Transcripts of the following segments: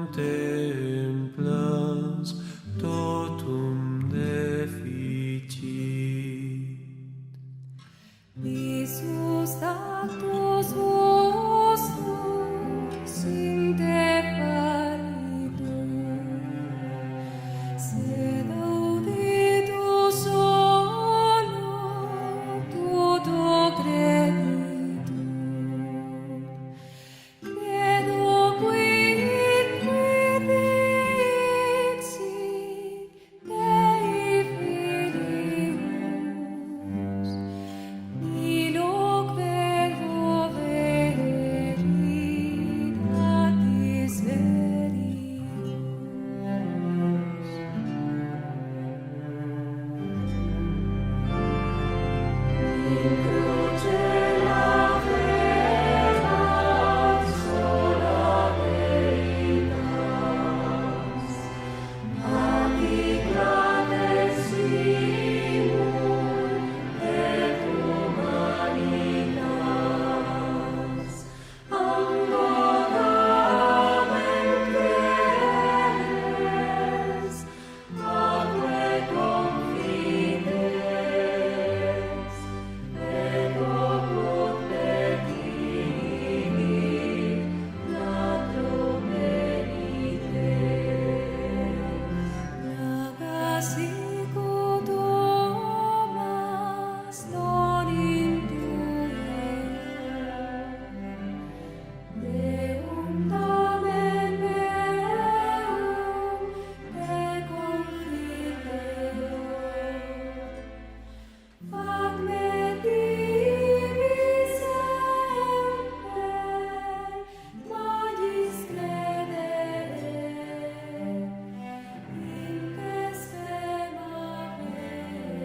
contemplas totum deficit. Iisus actus vostros in te paritur, sed auditus solo tuto creditur. Credo quid dixit Dei filius, Iloque verbo veritatis verius. In cruce lacebat sola veritas, amigrate simul et humanitas, ammodamen credes, atque confides, ego quod petimi, latro merites. Lagas sicut Thomas non intueam, Deum tamen meum te confideo. Fac me tibi semper, magis credere, in te spema vere,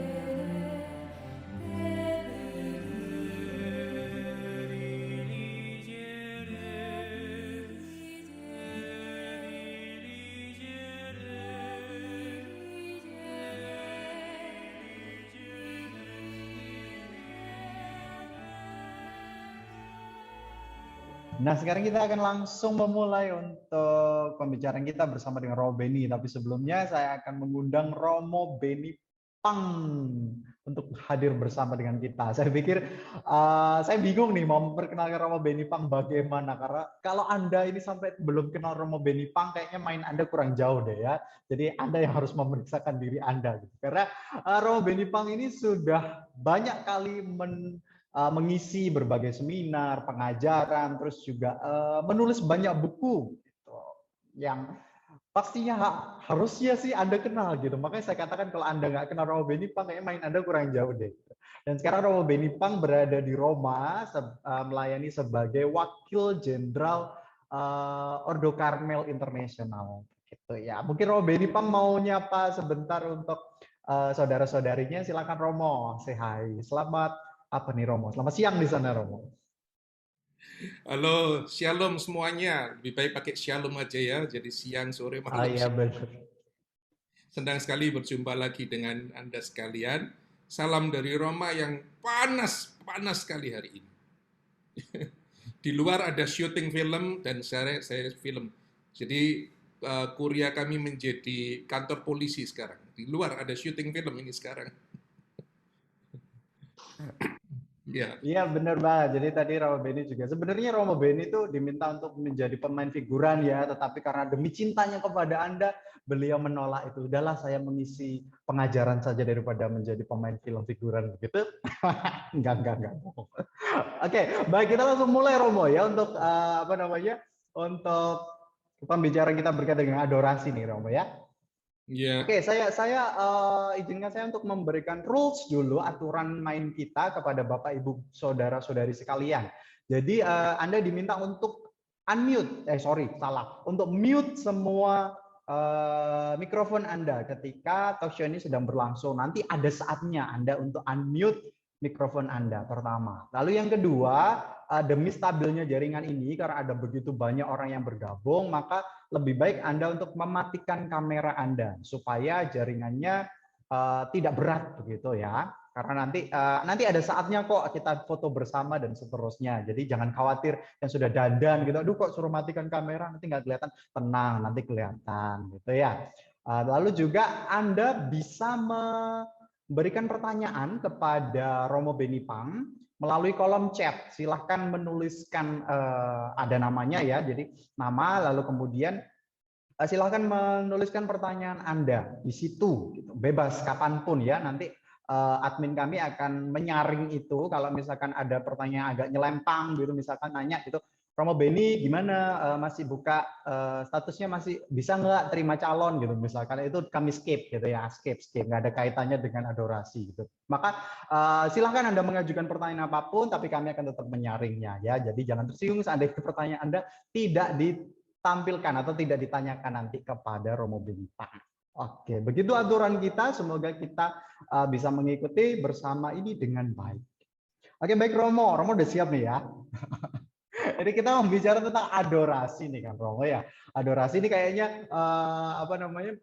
Nah, sekarang kita akan langsung memulai untuk pembicaraan kita bersama dengan Romo Beni. Tapi sebelumnya saya akan mengundang Romo Beni Pang untuk hadir bersama dengan kita. Saya pikir saya bingung nih mau memperkenalkan Romo Beni Pang bagaimana, karena kalau Anda ini sampai belum kenal Romo Beni Pang, kayaknya main Anda kurang jauh deh ya. Jadi Anda yang harus memeriksakan diri Anda. Gitu. Karena Romo Beni Pang ini sudah banyak kali mengisi berbagai seminar, pengajaran, terus juga menulis banyak buku gitu, yang pastinya harusnya sih Anda kenal gitu. Makanya saya katakan kalau Anda nggak kenal Romo Beni Pang, kayaknya main Anda kurang jauh deh. Dan sekarang Romo Beni Pang berada di Roma, melayani sebagai Wakil Jenderal Ordo Karmel Internasional. Gitu ya. Mungkin Romo Beni Pang mau nyapa sebentar untuk saudara-saudarinya. Silakan Romo, say hi. Selamat apa nih Romo? Selamat siang di sana Romo. Halo, shalom semuanya. Lebih baik pakai shalom aja ya. Jadi siang, sore, Ah malam. iya benar. Senang sekali berjumpa lagi dengan Anda sekalian. Salam dari Roma yang panas sekali hari ini. Di luar ada syuting film dan saya film. Jadi kuria kami menjadi kantor polisi sekarang. Di luar ada syuting film ini sekarang. Ya. Iya benar banget. Jadi tadi Romo Beni juga sebenarnya Romo Beni itu diminta untuk menjadi pemain figuran ya, tetapi karena demi cintanya kepada Anda, beliau menolak itu. Udahlah saya mengisi pengajaran saja daripada menjadi pemain film figuran begitu. Enggak. Oke, baik kita langsung mulai Romo ya untuk untuk pembicaraan kita berkaitan dengan adorasi nih Romo ya. Ya. Oke, saya izinkan saya untuk memberikan rules dulu, aturan main kita kepada Bapak Ibu saudara-saudari sekalian. Jadi Anda diminta untuk untuk mute semua mikrofon Anda ketika talk show ini sedang berlangsung. Nanti ada saatnya Anda untuk unmute mikrofon Anda pertama. Lalu yang kedua, demi stabilnya jaringan ini karena ada begitu banyak orang yang bergabung, maka lebih baik Anda untuk mematikan kamera Anda supaya jaringannya tidak berat begitu ya. Karena nanti ada saatnya kok kita foto bersama dan seterusnya. Jadi jangan khawatir yang sudah dandan gitu. Aduh kok suruh matikan kamera nanti nggak kelihatan. Tenang, nanti kelihatan gitu ya. Lalu juga Anda bisa memberikan pertanyaan kepada Romo Benipang melalui kolom chat. Silahkan menuliskan ada namanya ya. Jadi nama lalu kemudian silahkan menuliskan pertanyaan Anda di situ. Gitu. Bebas kapanpun ya. Nanti admin kami akan menyaring itu kalau misalkan ada pertanyaan agak nyelempang gitu, misalkan nanya gitu, Romo Beni gimana masih buka statusnya masih bisa nggak terima calon gitu, misalkan itu kami skip gitu ya, skip nggak ada kaitannya dengan adorasi gitu. Maka silahkan Anda mengajukan pertanyaan apapun, tapi kami akan tetap menyaringnya ya. Jadi jangan tersinggung seandainya pertanyaan Anda tidak ditampilkan atau tidak ditanyakan nanti kepada Romo Beni. Oke, begitu aturan kita. Semoga kita bisa mengikuti bersama ini dengan baik. Oke, baik Romo. Romo udah siap nih ya. Jadi kita membicara tentang adorasi nih kan Romo ya. Adorasi ini kayaknya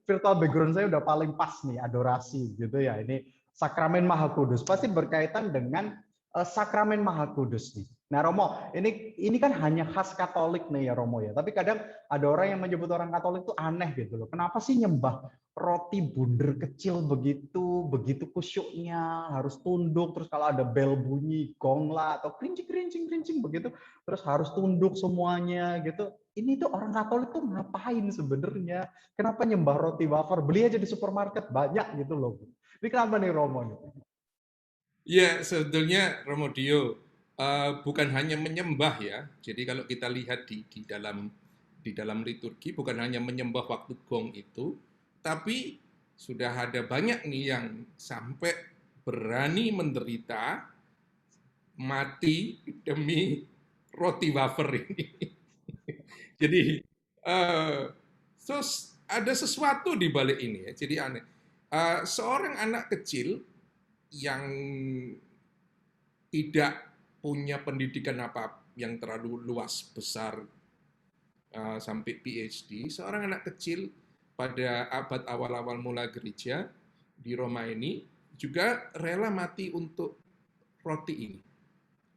virtual background saya udah paling pas nih, adorasi gitu ya. Ini sakramen Maha Kudus pasti berkaitan dengan sakramen Maha Kudus nih. Nah Romo, ini kan hanya khas Katolik nih ya Romo ya. Tapi kadang ada orang yang menyebut orang Katolik itu aneh gitu loh. Kenapa sih nyembah roti bundar kecil begitu kusyuknya, harus tunduk, terus kalau ada bel bunyi gong lah atau kerincing begitu, terus harus tunduk semuanya gitu. Ini tuh orang Katolik tuh ngapain sebenarnya? Kenapa nyembah roti wafer? Beli aja di supermarket banyak gitu loh. Ini kenapa nih Romo nih? Ya, sebetulnya Romo Dio, bukan hanya menyembah ya. Jadi kalau kita lihat di dalam liturgi bukan hanya menyembah waktu gong itu, tapi sudah ada banyak nih yang sampai berani menderita mati demi roti wafer ini. Jadi terus ada sesuatu di balik ini ya. Jadi aneh. Seorang anak kecil yang tidak punya pendidikan apa yang terlalu luas besar sampai PhD, seorang anak kecil pada abad awal-awal mula gereja di Roma ini juga rela mati untuk roti ini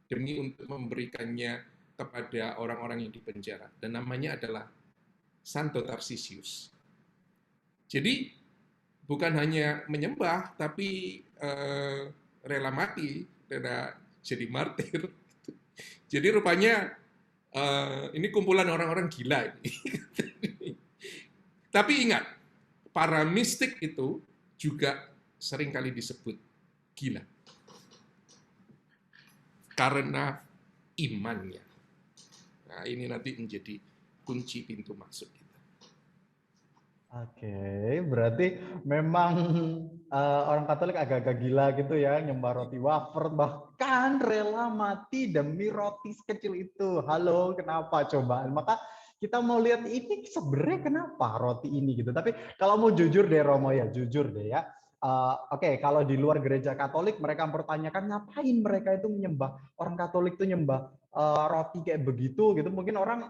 demi untuk memberikannya kepada orang-orang yang dipenjara, dan namanya adalah Santo Tarsisius. Jadi bukan hanya menyembah tapi rela mati, rela jadi martir. Jadi rupanya ini kumpulan orang-orang gila ini. Tapi ingat, para mistik itu juga seringkali disebut gila karena imannya. Nah, ini nanti menjadi kunci pintu masuk kita. Oke, berarti memang orang Katolik agak-agak gila gitu ya, nyembah roti wafer, bahkan rela mati demi roti sekecil itu. Halo, kenapa coba? Maka kita mau lihat ini sebenarnya kenapa roti ini gitu. Tapi kalau mau jujur deh Romo ya, jujur deh ya. Oke, kalau di luar gereja Katolik mereka mempertanyakan ngapain mereka itu menyembah, orang Katolik itu nyembah roti kayak begitu gitu. Mungkin orang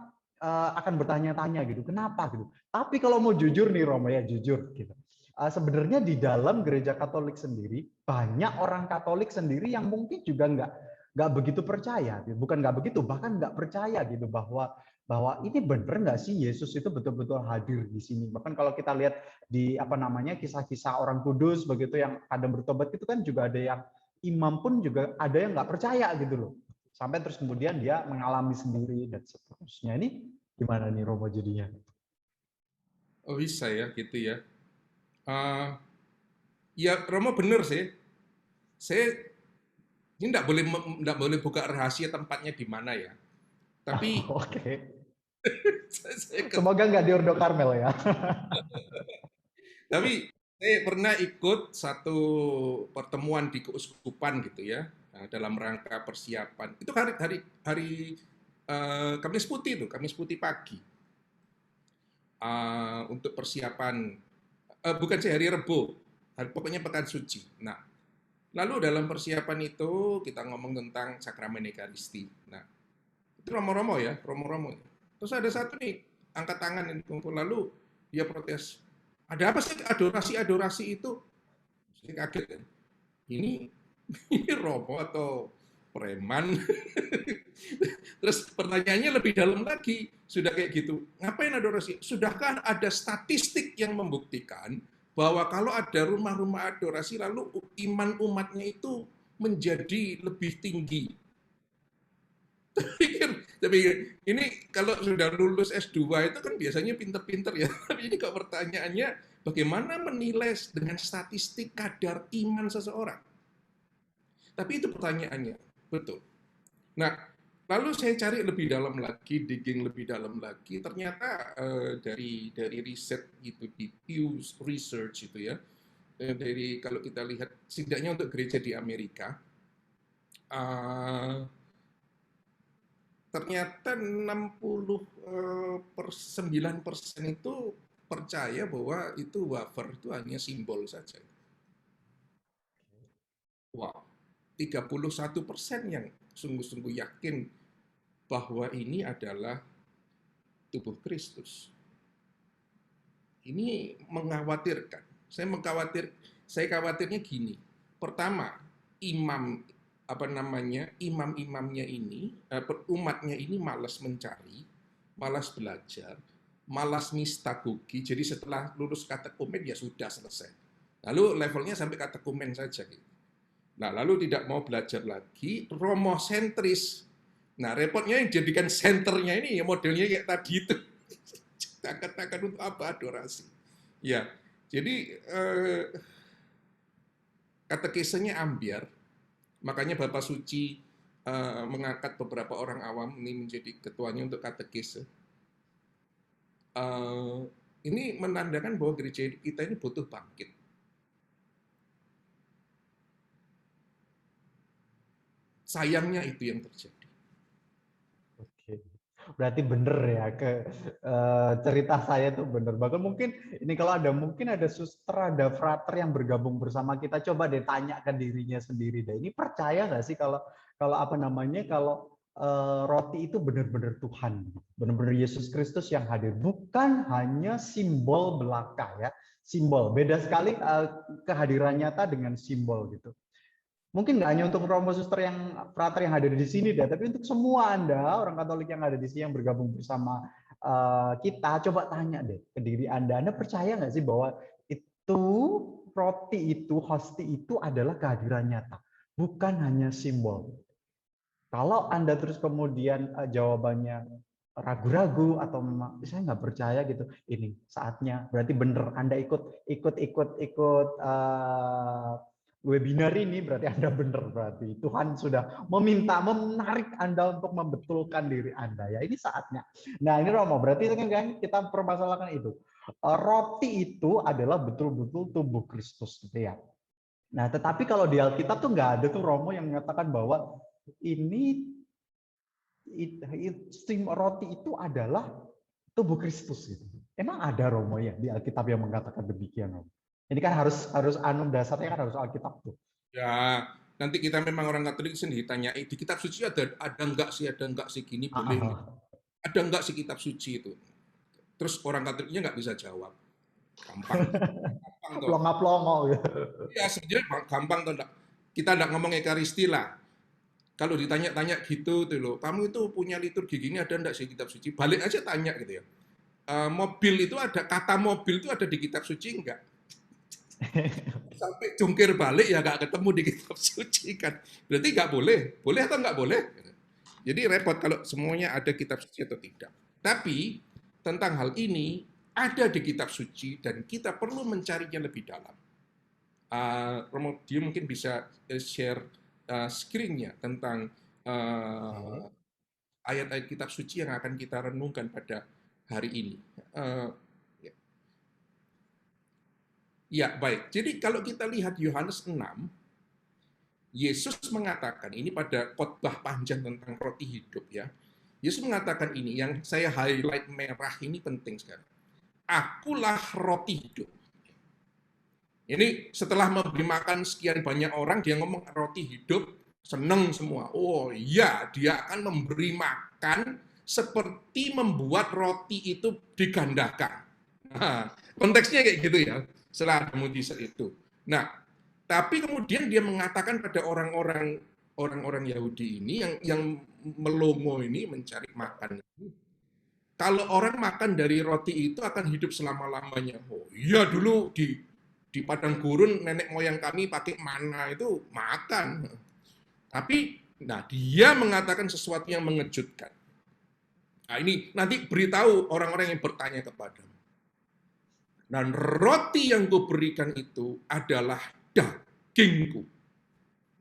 akan bertanya-tanya gitu, kenapa gitu. Tapi kalau mau jujur nih Romo ya, jujur gitu. Sebenarnya di dalam gereja Katolik sendiri banyak orang Katolik sendiri yang mungkin juga nggak begitu percaya, bukan nggak begitu, bahkan nggak percaya gitu bahwa ini benar nggak sih Yesus itu betul-betul hadir di sini. Bahkan kalau kita lihat di kisah-kisah orang kudus begitu yang kadang bertobat itu kan juga ada yang imam pun juga ada yang nggak percaya gitu loh. Sampai terus kemudian dia mengalami sendiri dan seterusnya. Ini gimana nih Romo jadinya? Oh bisa ya gitu ya. Ya Romo bener sih. Saya ini nggak boleh buka rahasia tempatnya di mana ya. Tapi Oke. saya Semoga nggak di Ordo Karmel ya. Tapi saya pernah ikut satu pertemuan di keuskupan gitu ya, dalam rangka persiapan. Itu hari Kamis Putih itu, Kamis Putih pagi. Untuk persiapan, bukan sih hari Rebo, pokoknya Pekan Suci. Nah, lalu dalam persiapan itu kita ngomong tentang sakramen Ekaristi. Nah, itu romo-romo ya, romo-romo. Terus ada satu nih angkat tangan yang dikumpul, lalu dia protes. Ada apa sih adorasi itu? Saya kaget kan. Ini Ini Romo atau preman? Terus pertanyaannya lebih dalam lagi, sudah kayak gitu, ngapain adorasi? Sudahkah ada statistik yang membuktikan bahwa kalau ada rumah-rumah adorasi lalu iman umatnya itu menjadi lebih tinggi? Tapi ini kalau sudah lulus S2 itu kan biasanya pinter-pinter ya. Tapi ini kok pertanyaannya bagaimana menilai dengan statistik kadar iman seseorang? Tapi itu pertanyaannya, betul. Nah, lalu saya cari lebih dalam lagi, digging lebih dalam lagi, ternyata dari riset gitu di Pew Research itu ya, dari kalau kita lihat setidaknya untuk gereja di Amerika, ternyata 69% itu percaya bahwa itu wafer itu hanya simbol saja. Wow, 31% yang sungguh-sungguh yakin bahwa ini adalah tubuh Kristus. Ini mengkhawatirkan. Saya khawatirnya gini. Pertama, imam-imamnya ini, umatnya ini malas mencari, malas belajar, malas mistagogi. Jadi setelah lulus katekumen ya sudah selesai. Lalu levelnya sampai katekumen saja gitu. Nah, lalu tidak mau belajar lagi, romosentris. Nah, repotnya yang jadikan senternya ini ya modelnya kayak tadi itu. Katakan untuk apa adorasi? Ya, jadi katekisenya ambiar. Makanya Bapak Suci mengangkat beberapa orang awam ini menjadi ketuanya untuk katekise. Ini menandakan bahwa gereja kita ini butuh bangkit. Sayangnya itu yang terjadi. Oke. Berarti bener ya cerita saya tuh bener. Bahkan mungkin ini kalau mungkin ada suster, ada frater yang bergabung bersama kita, coba deh tanyakan dirinya sendiri deh. Ini percaya nggak sih kalau roti itu benar-benar Tuhan, benar-benar Yesus Kristus yang hadir, bukan hanya simbol belaka ya, simbol. Beda sekali kehadiran nyata dengan simbol gitu. Mungkin nggak hanya untuk Romo Suster yang frater yang hadir di sini deh, tapi untuk semua Anda orang Katolik yang ada di sini yang bergabung bersama kita, coba tanya deh ke diri Anda percaya nggak sih bahwa itu roti itu, hosti itu adalah kehadiran nyata, bukan hanya simbol. Kalau Anda terus kemudian jawabannya ragu-ragu atau saya nggak percaya gitu, ini saatnya berarti bener Anda ikut webinar ini berarti Anda benar, berarti Tuhan sudah menarik Anda untuk membetulkan diri Anda ya, ini saatnya. Nah ini Romo, berarti kan kita permasalahkan itu. Roti itu adalah betul-betul tubuh Kristus gitu ya. Nah tetapi kalau di Alkitab tuh nggak ada tuh Romo yang mengatakan bahwa roti itu adalah tubuh Kristus gitu. Emang ada Romo ya di Alkitab yang mengatakan demikian Romo? Ini kan harus dasarnya kan harus Alkitab tuh. Ya, nanti kita memang orang Katolik sendiri tanya, di kitab suci ada enggak sih gini boleh? Ada enggak sih kitab suci itu? Terus orang Katoliknya nggak bisa jawab. Gampang toh. Plongo gitu. Ya, sebenarnya gampang toh. Kita enggak ngomong ekaristi lah. Kalau ditanya-tanya gitu tuh loh, kamu itu punya liturgi gini ada enggak sih kitab suci? Balik aja tanya gitu ya. Mobil itu ada, kata mobil itu ada di kitab suci enggak? Sampai jungkir balik ya nggak ketemu di kitab suci kan. Berarti nggak boleh atau nggak boleh? Jadi repot kalau semuanya ada kitab suci atau tidak. Tapi tentang hal ini ada di kitab suci dan kita perlu mencarinya lebih dalam. Romo, dia mungkin bisa share screen-nya tentang ayat-ayat kitab suci yang akan kita renungkan pada hari ini. Ya, baik. Jadi kalau kita lihat Yohanes 6, Yesus mengatakan, ini pada khotbah panjang tentang roti hidup ya. Yesus mengatakan ini, yang saya highlight merah ini penting sekali. Akulah roti hidup. Ini setelah memberi makan sekian banyak orang, dia ngomong roti hidup, seneng semua. Oh iya, dia akan memberi makan seperti membuat roti itu digandakan. Nah, konteksnya kayak gitu ya. Setelah mujizat itu. Nah, Tapi kemudian dia mengatakan pada orang-orang Yahudi ini yang melongo ini mencari makan. Kalau orang makan dari roti itu akan hidup selama-lamanya. Oh iya, dulu di padang gurun nenek moyang kami pakai mana itu makan. Tapi nah dia mengatakan sesuatu yang mengejutkan. Nah ini nanti beritahu orang-orang yang bertanya kepadamu. Dan roti yang kuberikan itu adalah dagingku.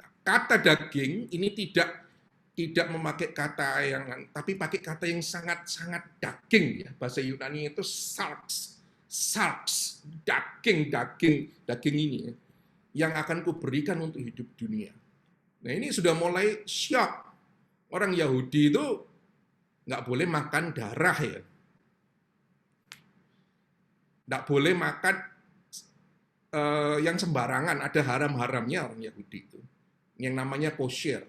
Nah, kata daging ini tidak memakai kata yang, tapi pakai kata yang sangat-sangat daging ya. Bahasa Yunani itu sarx, daging ini ya, yang akan kuberikan untuk hidup dunia. Nah ini sudah mulai shock. Orang Yahudi itu nggak boleh makan darah ya. Nggak boleh makan yang sembarangan, ada haram-haramnya orang Yahudi itu. Yang namanya kosher.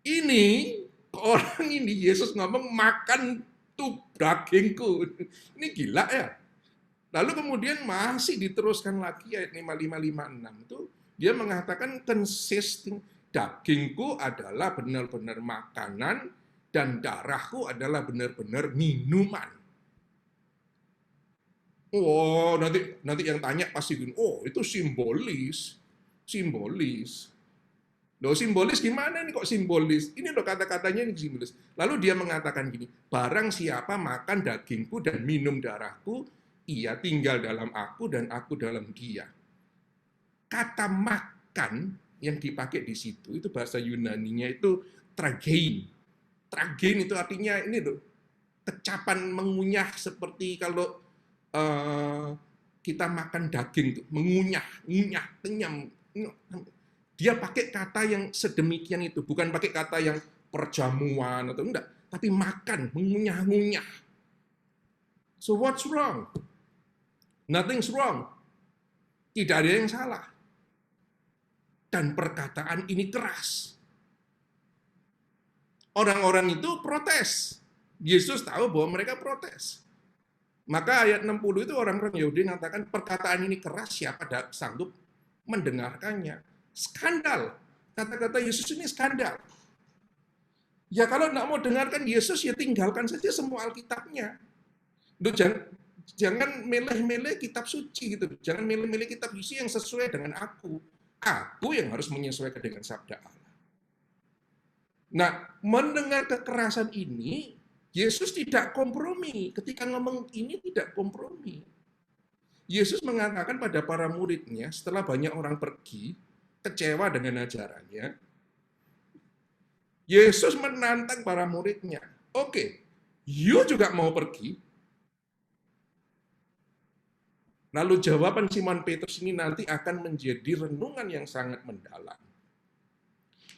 Ini, orang ini, Yesus ngomong makan tuh dagingku. Ini gila ya. Lalu kemudian masih diteruskan lagi ayat 5556 itu, dia mengatakan consisting, dagingku adalah benar-benar makanan, dan darahku adalah benar-benar minuman. Oh, nanti yang tanya pasti gini, oh itu simbolis. Loh simbolis gimana nih kok simbolis? Ini loh kata-katanya ini simbolis. Lalu dia mengatakan gini, barang siapa makan dagingku dan minum darahku, ia tinggal dalam aku dan aku dalam dia. Kata makan yang dipakai di situ, itu bahasa Yunaninya itu tragein. Tragein itu artinya ini loh, kecapan mengunyah seperti kalau kita makan daging tuh, mengunyah, kenyam. Dia pakai kata yang sedemikian itu, bukan pakai kata yang perjamuan atau enggak, tapi makan, mengunyah-ngunyah. So what's wrong? Nothing's wrong. Tidak ada yang salah. Dan perkataan ini keras. Orang-orang itu protes. Yesus tahu bahwa mereka protes. Maka ayat 60 itu orang-orang Yahudi mengatakan perkataan ini keras, siapa sanggup mendengarkannya. Skandal. Kata-kata Yesus ini skandal. Ya kalau nggak mau dengarkan Yesus, ya tinggalkan saja semua Alkitabnya. Jangan milih-milih kitab suci gitu. Jangan milih-milih kitab suci yang sesuai dengan aku. Aku yang harus menyesuaikan dengan sabda Allah. Nah, mendengar kekerasan ini, Yesus tidak kompromi. Ketika ngomong ini tidak kompromi. Yesus mengatakan pada para muridnya, setelah banyak orang pergi, kecewa dengan ajarannya, Yesus menantang para muridnya. Oke, you juga mau pergi? Lalu jawaban Simon Petrus ini nanti akan menjadi renungan yang sangat mendalam.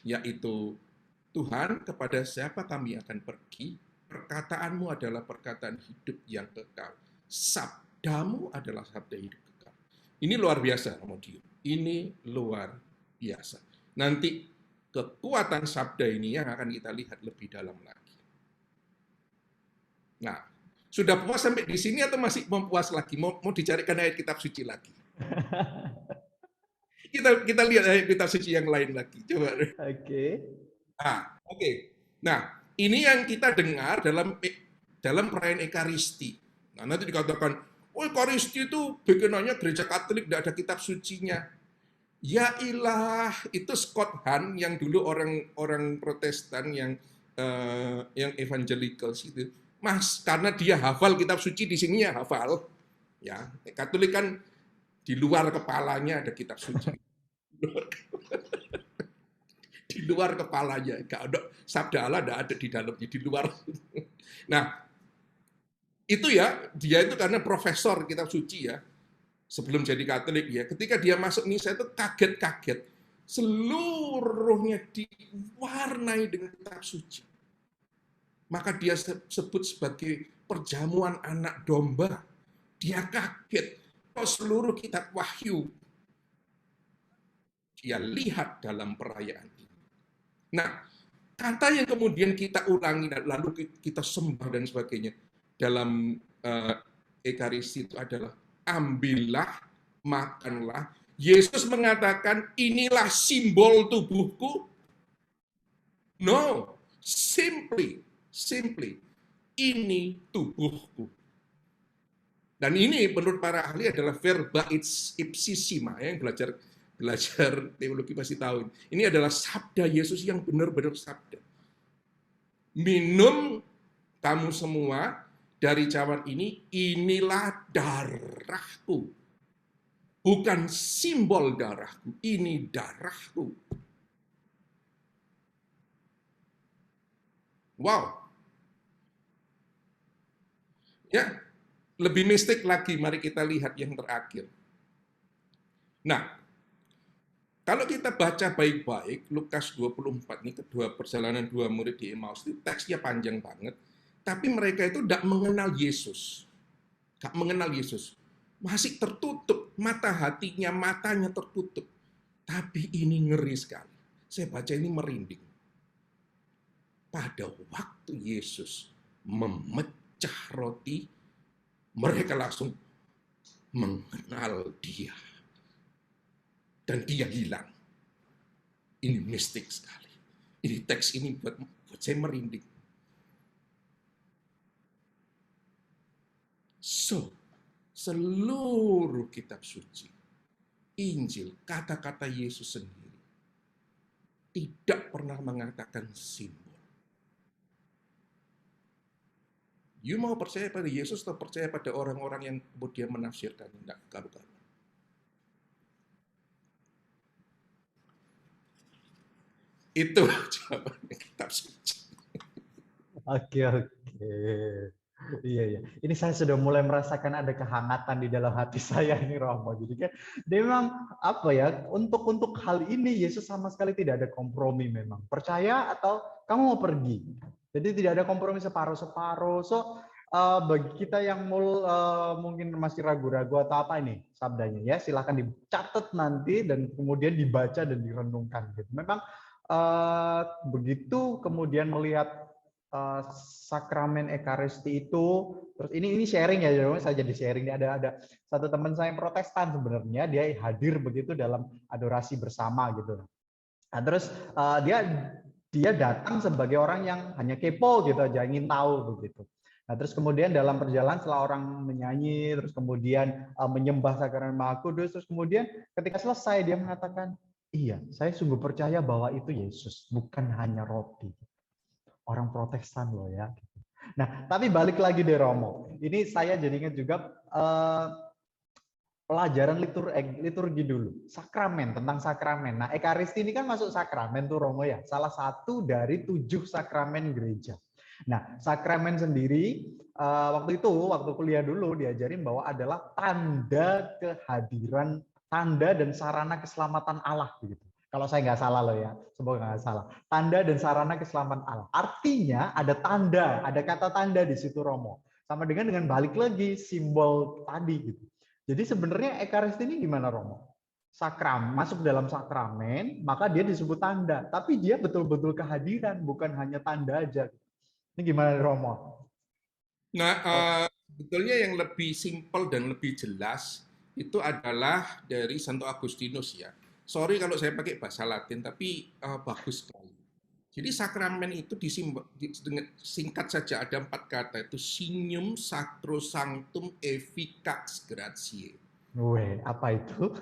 Yaitu, Tuhan, kepada siapa kami akan pergi? Perkataanmu adalah perkataan hidup yang kekal. Sabdamu adalah sabda hidup kekal. Ini luar biasa, Romodio. Ini luar biasa. Nanti kekuatan sabda ini yang akan kita lihat lebih dalam lagi. Nah, sudah puas sampai di sini atau masih mau puas lagi? Mau dicarikan ayat kitab suci lagi? Kita lihat ayat kitab suci yang lain lagi. Coba. Oke. Oke. Nah, ini yang kita dengar dalam perayaan Ekaristi. Nah, nanti dikatakan, oh Ekaristi itu bikinannya gereja Katolik, tidak ada kitab sucinya. Ya ilah, itu Scott Hahn yang dulu orang Protestan yang evangelicals itu. Mas, karena dia hafal kitab suci di sininya hafal. Ya, Katolik kan di luar kepalanya ada kitab suci. Di luar kepalanya, nggak ada sabda Allah, nggak ada di dalamnya, di luar. Nah, itu ya, dia itu karena profesor kitab suci ya, sebelum jadi Katolik ya, ketika dia masuk misa itu kaget-kaget, seluruhnya diwarnai dengan kitab suci. Maka dia sebut sebagai perjamuan anak domba. Dia kaget, kok seluruh kitab Wahyu dia lihat dalam perayaan ini. Nah, kata yang kemudian kita ulangi, lalu kita sembah dan sebagainya, dalam Ekaristi itu adalah, ambillah, makanlah, Yesus mengatakan, inilah simbol tubuhku. No, simply, ini tubuhku. Dan ini menurut para ahli adalah verba ipsissima, yang belajar teologi pasti tahu. Ini adalah sabda Yesus yang benar-benar sabda. Minum kamu semua dari cawan ini, inilah darahku. Bukan simbol darahku, ini darahku. Wow. Ya, lebih mistik lagi, mari kita lihat yang terakhir. Nah, kalau kita baca baik-baik, Lukas 24, ini kedua perjalanan dua murid di Emmaus, itu teksnya panjang banget, tapi mereka itu tidak mengenal Yesus. Tidak mengenal Yesus. Masih tertutup, mata hatinya, matanya tertutup. Tapi ini ngeri sekali. Saya baca ini merinding. Pada waktu Yesus memecah roti, mereka langsung mengenal dia. Dan dia hilang. Ini mistik sekali. Ini teks ini buat saya merinding. So, seluruh kitab suci, Injil, kata-kata Yesus sendiri, tidak pernah mengatakan simbol. You mau percaya pada Yesus atau percaya pada orang-orang yang kemudian menafsirkan? Tidak, karu-karu. Itu jawabannya kitab suci. Oke. Iya. Ini saya sudah mulai merasakan ada kehangatan di dalam hati saya ini, Romo. Jadi kan dia memang apa ya, untuk hal ini Yesus sama sekali tidak ada kompromi memang. Percaya atau kamu mau pergi. Jadi tidak ada kompromi separuh-separuh. So bagi kita yang mungkin masih ragu-ragu atau apa ini sabdanya ya, silakan dicatat nanti dan kemudian dibaca dan direnungkan gitu. Memang begitu kemudian melihat sakramen Ekaristi itu, terus ini sharing ya, saya jadi sharing. Ada satu teman saya yang Protestan sebenarnya, dia hadir begitu dalam adorasi bersama gitu. Nah, terus dia datang sebagai orang yang hanya kepo gitu aja, ingin tahu begitu. Nah, terus kemudian dalam perjalanan setelah orang menyanyi, terus kemudian menyembah sakramen Maha Kudus, terus kemudian ketika selesai dia mengatakan, iya, saya sungguh percaya bahwa itu Yesus, bukan hanya roti. Orang Protestan loh ya. Nah, tapi balik lagi deh Romo. Ini saya jadi ingat juga pelajaran liturgi dulu. Sakramen, tentang sakramen. Nah, Ekaristi ini kan masuk sakramen tuh Romo ya. Salah satu dari 7 sakramen gereja. Nah, sakramen sendiri waktu kuliah dulu diajarin bahwa adalah tanda kehadiran, tanda dan sarana keselamatan Allah begitu. Kalau saya nggak salah loh ya, semoga nggak salah. Tanda dan sarana keselamatan Allah. Artinya ada tanda, ada kata tanda di situ Romo. Sama dengan balik lagi simbol tadi gitu. Jadi sebenarnya Ekaristi ini gimana Romo? Masuk dalam sakramen, maka dia disebut tanda. Tapi dia betul-betul kehadiran, bukan hanya tanda aja. Ini gimana Romo? Nah, sebetulnya yang lebih simpel dan lebih jelas itu adalah dari Santo Agustinus ya. Sorry kalau saya pakai bahasa Latin, tapi bagus sekali. Jadi sakramen itu singkat saja ada 4 kata, itu signum sacrosanctum efficax gratiae. Weh, apa itu?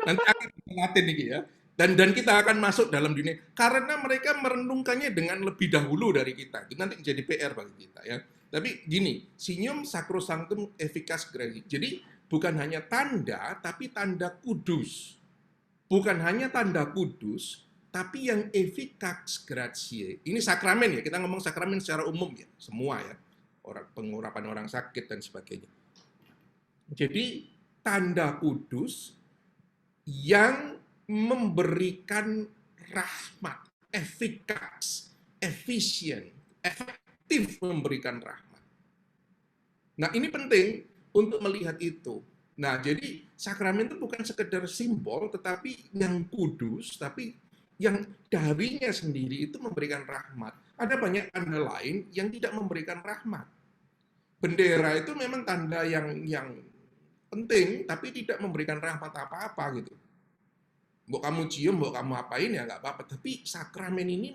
Nanti akan Latin nih ya. Dan kita akan masuk dalam dunia karena mereka merenungkannya dengan lebih dahulu dari kita. Itu nanti jadi PR bagi kita ya. Tapi gini, signum sacrosanctum efficax gratiae. Jadi bukan hanya tanda, tapi tanda kudus. Bukan hanya tanda kudus, tapi yang efficax gratiae. Ini sakramen ya, kita ngomong sakramen secara umum ya, semua ya. Pengurapan orang sakit dan sebagainya. Jadi tanda kudus yang memberikan rahmat, efficax, efisien, efektif memberikan rahmat. Nah, ini penting untuk melihat itu. Nah, jadi sakramen itu bukan sekedar simbol, tetapi yang kudus, tapi yang darinya sendiri itu memberikan rahmat. Ada banyak tanda lain yang tidak memberikan rahmat. Bendera itu memang tanda yang penting, tapi tidak memberikan rahmat apa-apa gitu. Mau kamu cium, mau kamu apain ya nggak apa-apa. Tapi sakramen ini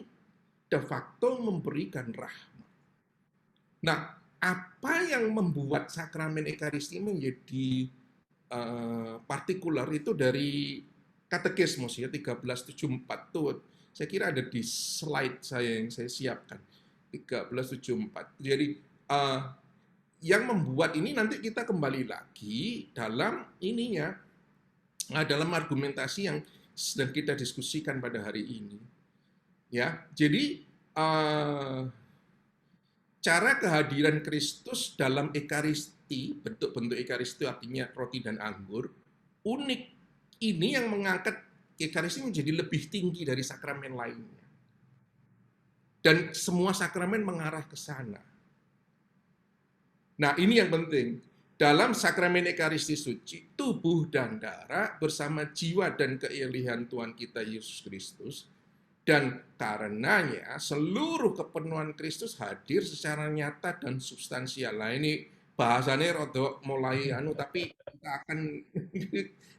de facto memberikan rahmat. Nah, apa yang membuat sakramen Ekaristi menjadi partikular itu dari Katekismus ya 1374 tuh. Saya kira ada di slide saya yang saya siapkan 1374. Jadi yang membuat ini nanti kita kembali lagi dalam ininya, dalam argumentasi yang sedang kita diskusikan pada hari ini. Ya, jadi cara kehadiran Kristus dalam Ekaristi, bentuk-bentuk Ekaristi artinya roti dan anggur, unik. Ini yang mengangkat Ekaristi menjadi lebih tinggi dari sakramen lainnya. Dan semua sakramen mengarah ke sana. Nah, ini yang penting. Dalam sakramen Ekaristi Suci, tubuh dan darah bersama jiwa dan keilihan Tuhan kita Yesus Kristus, dan karenanya seluruh kepenuhan Kristus hadir secara nyata dan substansial. Nah, ini bahasanya rodok mulai tapi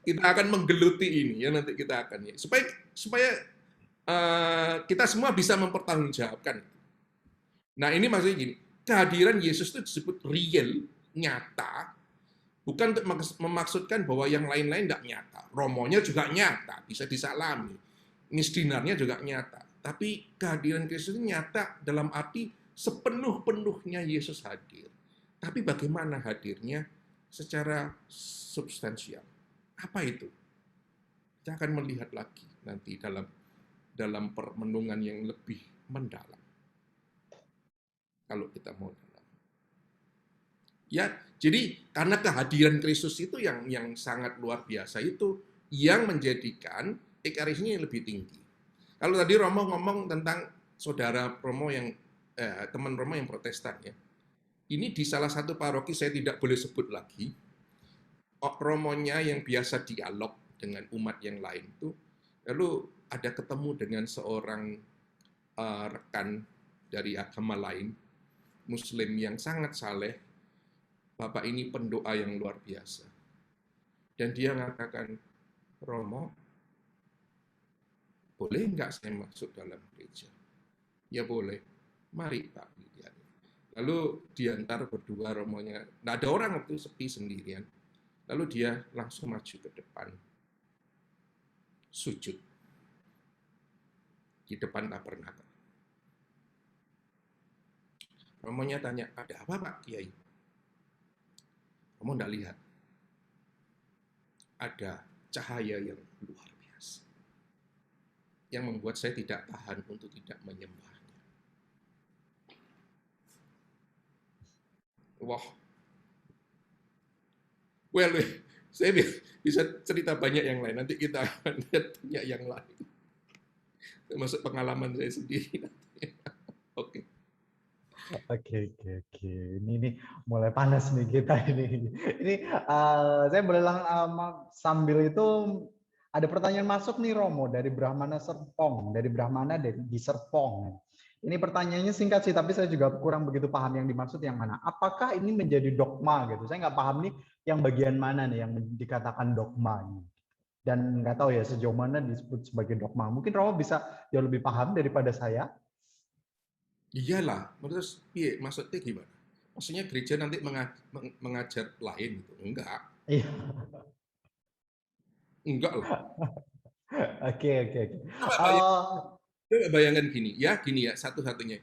kita akan menggeluti ini ya, nanti kita akan ya, supaya kita semua bisa mempertanggungjawabkan. Nah, ini maksudnya gini, kehadiran Yesus itu disebut real, nyata, bukan untuk memaksudkan bahwa yang lain-lain tidak nyata. Romonya juga nyata, bisa disalami. Misdinarnya juga nyata. Tapi kehadiran Kristus itu nyata dalam arti sepenuh-penuhnya Yesus hadir. Tapi bagaimana hadirnya secara substansial? Apa itu? Kita akan melihat lagi nanti dalam permenungan yang lebih mendalam. Kalau kita mau dalam. Ya, jadi karena kehadiran Kristus itu yang sangat luar biasa itu yang menjadikan Ekaristinya lebih tinggi. Kalau tadi Romo ngomong tentang saudara Romo yang teman Romo yang Protestan ya. Ini di salah satu paroki, saya tidak boleh sebut lagi. Romonya yang biasa dialog dengan umat yang lain itu, lalu ada ketemu dengan seorang rekan dari agama lain, Muslim yang sangat saleh. Bapak ini pendoa yang luar biasa. Dan dia mengatakan, Romo, boleh nggak saya masuk dalam gereja? Ya boleh. Mari Pak. Lalu diantar berdua romonya. Nggak ada orang waktu sepi sendirian. Lalu dia langsung maju ke depan. Sujud. Di depan tabernakel. Romonya tanya, ada apa Pak Kiai? Romo nggak lihat. Ada cahaya yang luar biasa. Yang membuat saya tidak tahan untuk tidak menyembahnya. Wah. Well, saya bisa cerita banyak yang lain. Nanti kita akan lihat banyak yang lain. Termasuk pengalaman saya sendiri. Oke. Oke. Ini mulai panas nih kita ini. Ini saya boleh sambil itu ada pertanyaan masuk nih Romo dari Brahmana Serpong, di Serpong. Ini pertanyaannya singkat sih, tapi saya juga kurang begitu paham yang dimaksud yang mana. Apakah ini menjadi dogma gitu? Saya nggak paham nih yang bagian mana nih yang dikatakan dogma ini. Dan nggak tahu ya sejauh mana disebut sebagai dogma. Mungkin Romo bisa jauh lebih paham daripada saya. Iyalah, menurut saya maksudnya gimana? Maksudnya gereja nanti mengajar lain gitu? Enggak. Iya. Enggak lah. Oke. Coba bayangkan gini ya, satu-satunya.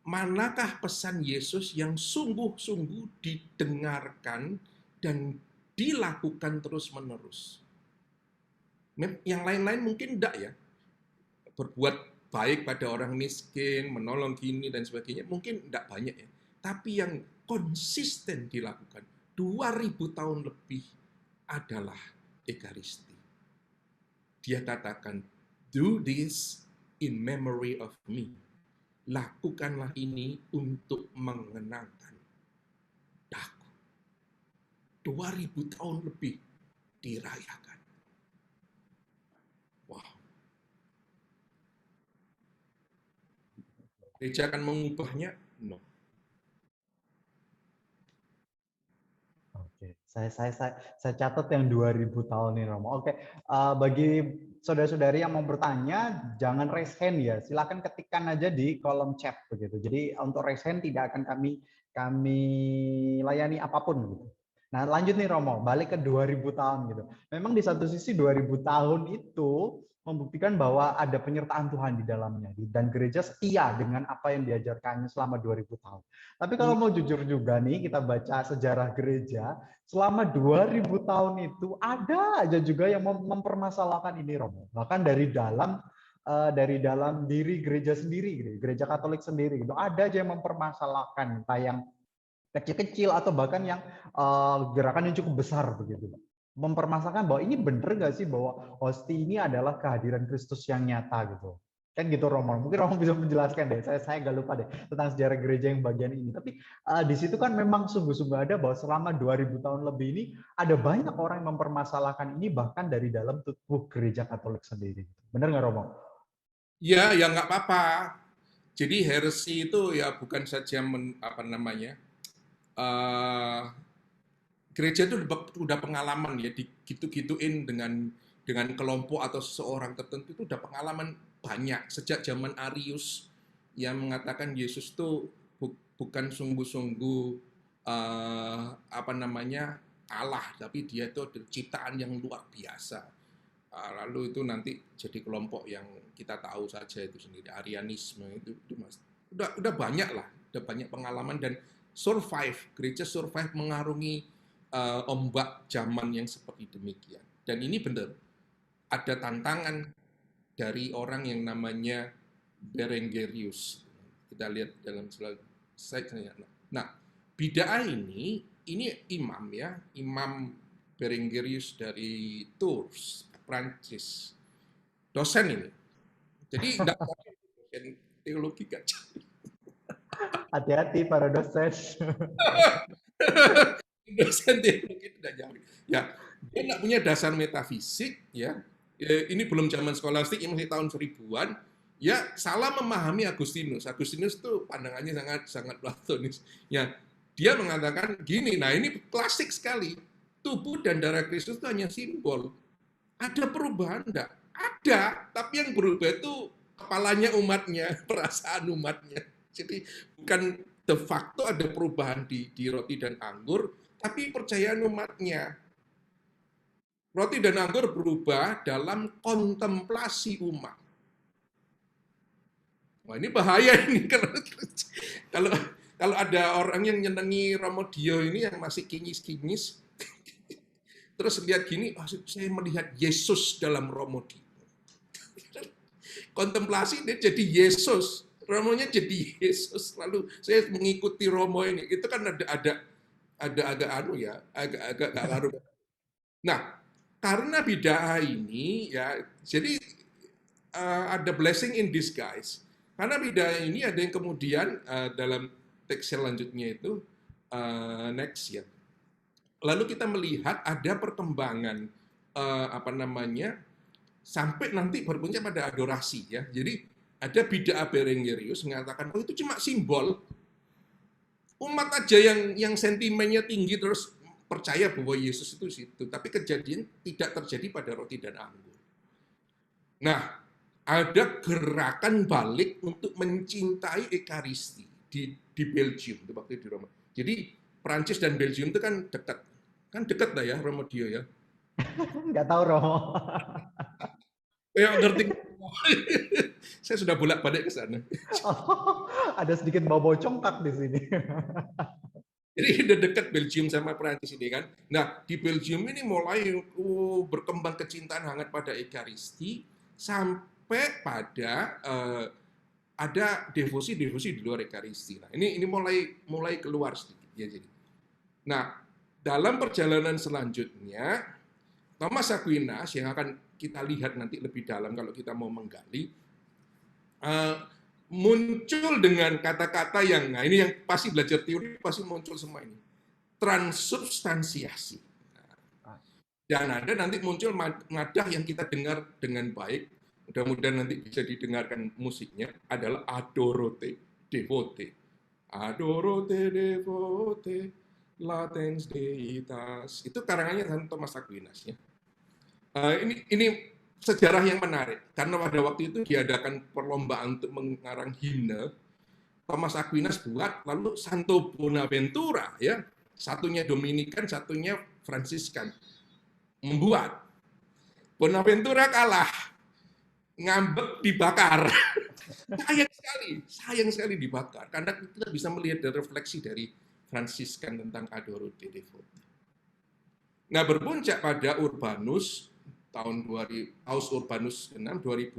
Manakah pesan Yesus yang sungguh-sungguh didengarkan dan dilakukan terus-menerus? Yang lain-lain mungkin enggak ya. Berbuat baik pada orang miskin, menolong gini dan sebagainya, mungkin enggak banyak ya. Tapi yang konsisten dilakukan 2000 tahun lebih adalah Ekaristi. Dia katakan, do this in memory of me. Lakukanlah ini untuk mengenangkan aku. 2000 tahun lebih dirayakan. Wow. Gereja akan mengubahnya? No. Oke. Saya catat yang 2000 tahun nih Romo. Oke, bagi saudara-saudari yang mau bertanya, jangan raise hand ya. Silakan ketikkan aja di kolom chat begitu. Jadi untuk raise hand tidak akan kami layani apapun gitu. Nah, lanjut nih Romo, balik ke 2000 tahun gitu. Memang di satu sisi 2000 tahun itu membuktikan bahwa ada penyertaan Tuhan di dalamnya dan gereja setia dengan apa yang diajarkannya selama 2000 tahun. Tapi kalau mau jujur juga nih, kita baca sejarah gereja, selama 2000 tahun itu ada aja juga yang mempermasalahkan ini Romo. Bahkan dari dalam diri gereja sendiri, gitu, gereja Katolik sendiri gitu. Ada aja yang mempermasalahkan, entah yang kecil-kecil atau bahkan yang gerakan yang cukup besar begitu. Mempermasalahkan bahwa ini bener nggak sih bahwa hosti ini adalah kehadiran Kristus yang nyata gitu. Kan gitu Romo. Mungkin Romo bisa menjelaskan deh. Saya agak lupa deh tentang sejarah gereja yang bagian ini. Tapi di situ kan memang sungguh-sungguh ada bahwa selama 2000 tahun lebih ini ada banyak orang yang mempermasalahkan ini bahkan dari dalam tubuh gereja Katolik sendiri. Benar nggak Romo? Ya, ya nggak apa-apa. Jadi heresi itu ya bukan saja eh, gereja itu udah pengalaman ya digitu-gituin dengan kelompok atau seseorang tertentu itu udah pengalaman banyak sejak zaman Arius yang mengatakan Yesus itu bukan sungguh-sungguh Allah, tapi dia itu ciptaan yang luar biasa. Lalu itu nanti jadi kelompok yang kita tahu saja itu sendiri, Arianisme itu udah banyak lah, udah banyak pengalaman dan gereja survive mengarungi ombak zaman yang seperti demikian. Dan ini benar, ada tantangan dari orang yang namanya Berengerius. Kita lihat dalam slide-nya. Nah, Bidaa ini imam ya, Imam Berengerius dari Tours, Prancis. Dosen ini. Jadi dosen teologi gajah. Hati-hati para dosen. Dosen teologi tidak jauh. Ya, dia nggak punya dasar metafisik, ya. Ini belum zaman skolastik, ini masih tahun 1000-an. Ya, salah memahami Agustinus. Agustinus itu pandangannya sangat platonis. Ya, dia mengatakan gini, nah ini klasik sekali. Tubuh dan darah Kristus itu hanya simbol. Ada perubahan enggak? Ada, tapi yang berubah itu kepalanya umatnya, perasaan umatnya. Jadi bukan de facto ada perubahan di roti dan anggur, tapi percayaan umatnya. Roti dan anggur berubah dalam kontemplasi umat. Wah, ini bahaya ini kalau ada orang yang nyenengi Romodio ini yang masih kinyis-kinyis, terus lihat gini, saya melihat Yesus dalam Romodio. Kontemplasi dia jadi Yesus, Romonya jadi Yesus. Lalu saya mengikuti Romo ini, itu kan ada agak ngaruh. Nah, karena bidaa ini ya, jadi ada blessing in disguise. Karena bidaa ini ada yang kemudian dalam teks selanjutnya itu next ya. Lalu kita melihat ada perkembangan sampai nanti berpuncak pada adorasi ya. Jadi ada bidaa Berengerius mengatakan itu cuma simbol. Umat aja yang sentimennya tinggi terus percaya bahwa Yesus itu situ, tapi kejadian tidak terjadi pada roti dan anggur. Nah, ada gerakan balik untuk mencintai Ekaristi di Belgium waktu di Roma. Jadi Prancis dan Belgium itu kan dekat lah ya Romodio ya. Nggak tahu Romo. Ya ngerti. Saya sudah bolak-balik ke sana. Oh, ada sedikit bau-bau congkak di sini. Jadi udah dekat Belgium sama Prancis ini kan. Nah, di Belgium ini mulai berkembang kecintaan hangat pada Ekaristi sampai pada ada devosi di luar Ekaristi. Nah, ini mulai keluar sedikit ya jadi. Nah, dalam perjalanan selanjutnya Thomas Aquinas yang akan kita lihat nanti lebih dalam kalau kita mau menggali muncul dengan kata-kata yang, nah ini yang pasti belajar teori pasti muncul semua ini, transubstansiasi. Dan ada nanti muncul madah yang kita dengar dengan baik, mudah-mudahan nanti bisa didengarkan musiknya, adalah adorote devote. Adorote devote, Latens Deitas. Itu karangannya Santo Thomas Aquinas ya. Ini sejarah yang menarik karena pada waktu itu diadakan perlombaan untuk mengarang himne. Thomas Aquinas buat, lalu Santo Bonaventura ya, satunya Dominikan, satunya Fransiskan membuat. Bonaventura kalah, ngambek dibakar. sayang sekali dibakar karena kita bisa melihat dari refleksi dari Fransiskan tentang Adoro Te Devoti. Nah, berpuncak pada Urbanus tahun 2000, Paus Urbanus VI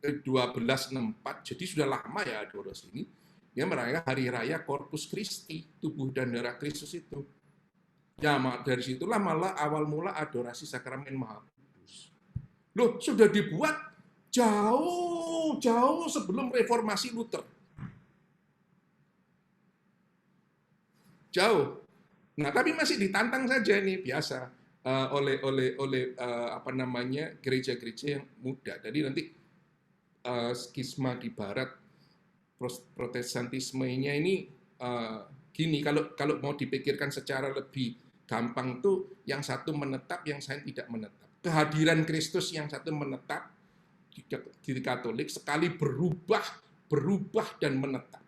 1264, jadi sudah lama ya Adoros ini, dia merayakan hari raya Corpus Christi, tubuh dan darah Kristus itu. Ya, dari situlah malah awal mula adorasi sakramen Maha Kudus. Loh, sudah dibuat jauh sebelum reformasi Luther. Jauh. Nah, tapi masih ditantang saja nih biasa oleh gereja-gereja yang muda. Jadi nanti skisma di Barat Protestantismenya ini gini, kalau mau dipikirkan secara lebih gampang tuh yang satu menetap, yang saya tidak menetap. Kehadiran Kristus yang satu menetap di Katolik sekali berubah dan menetap.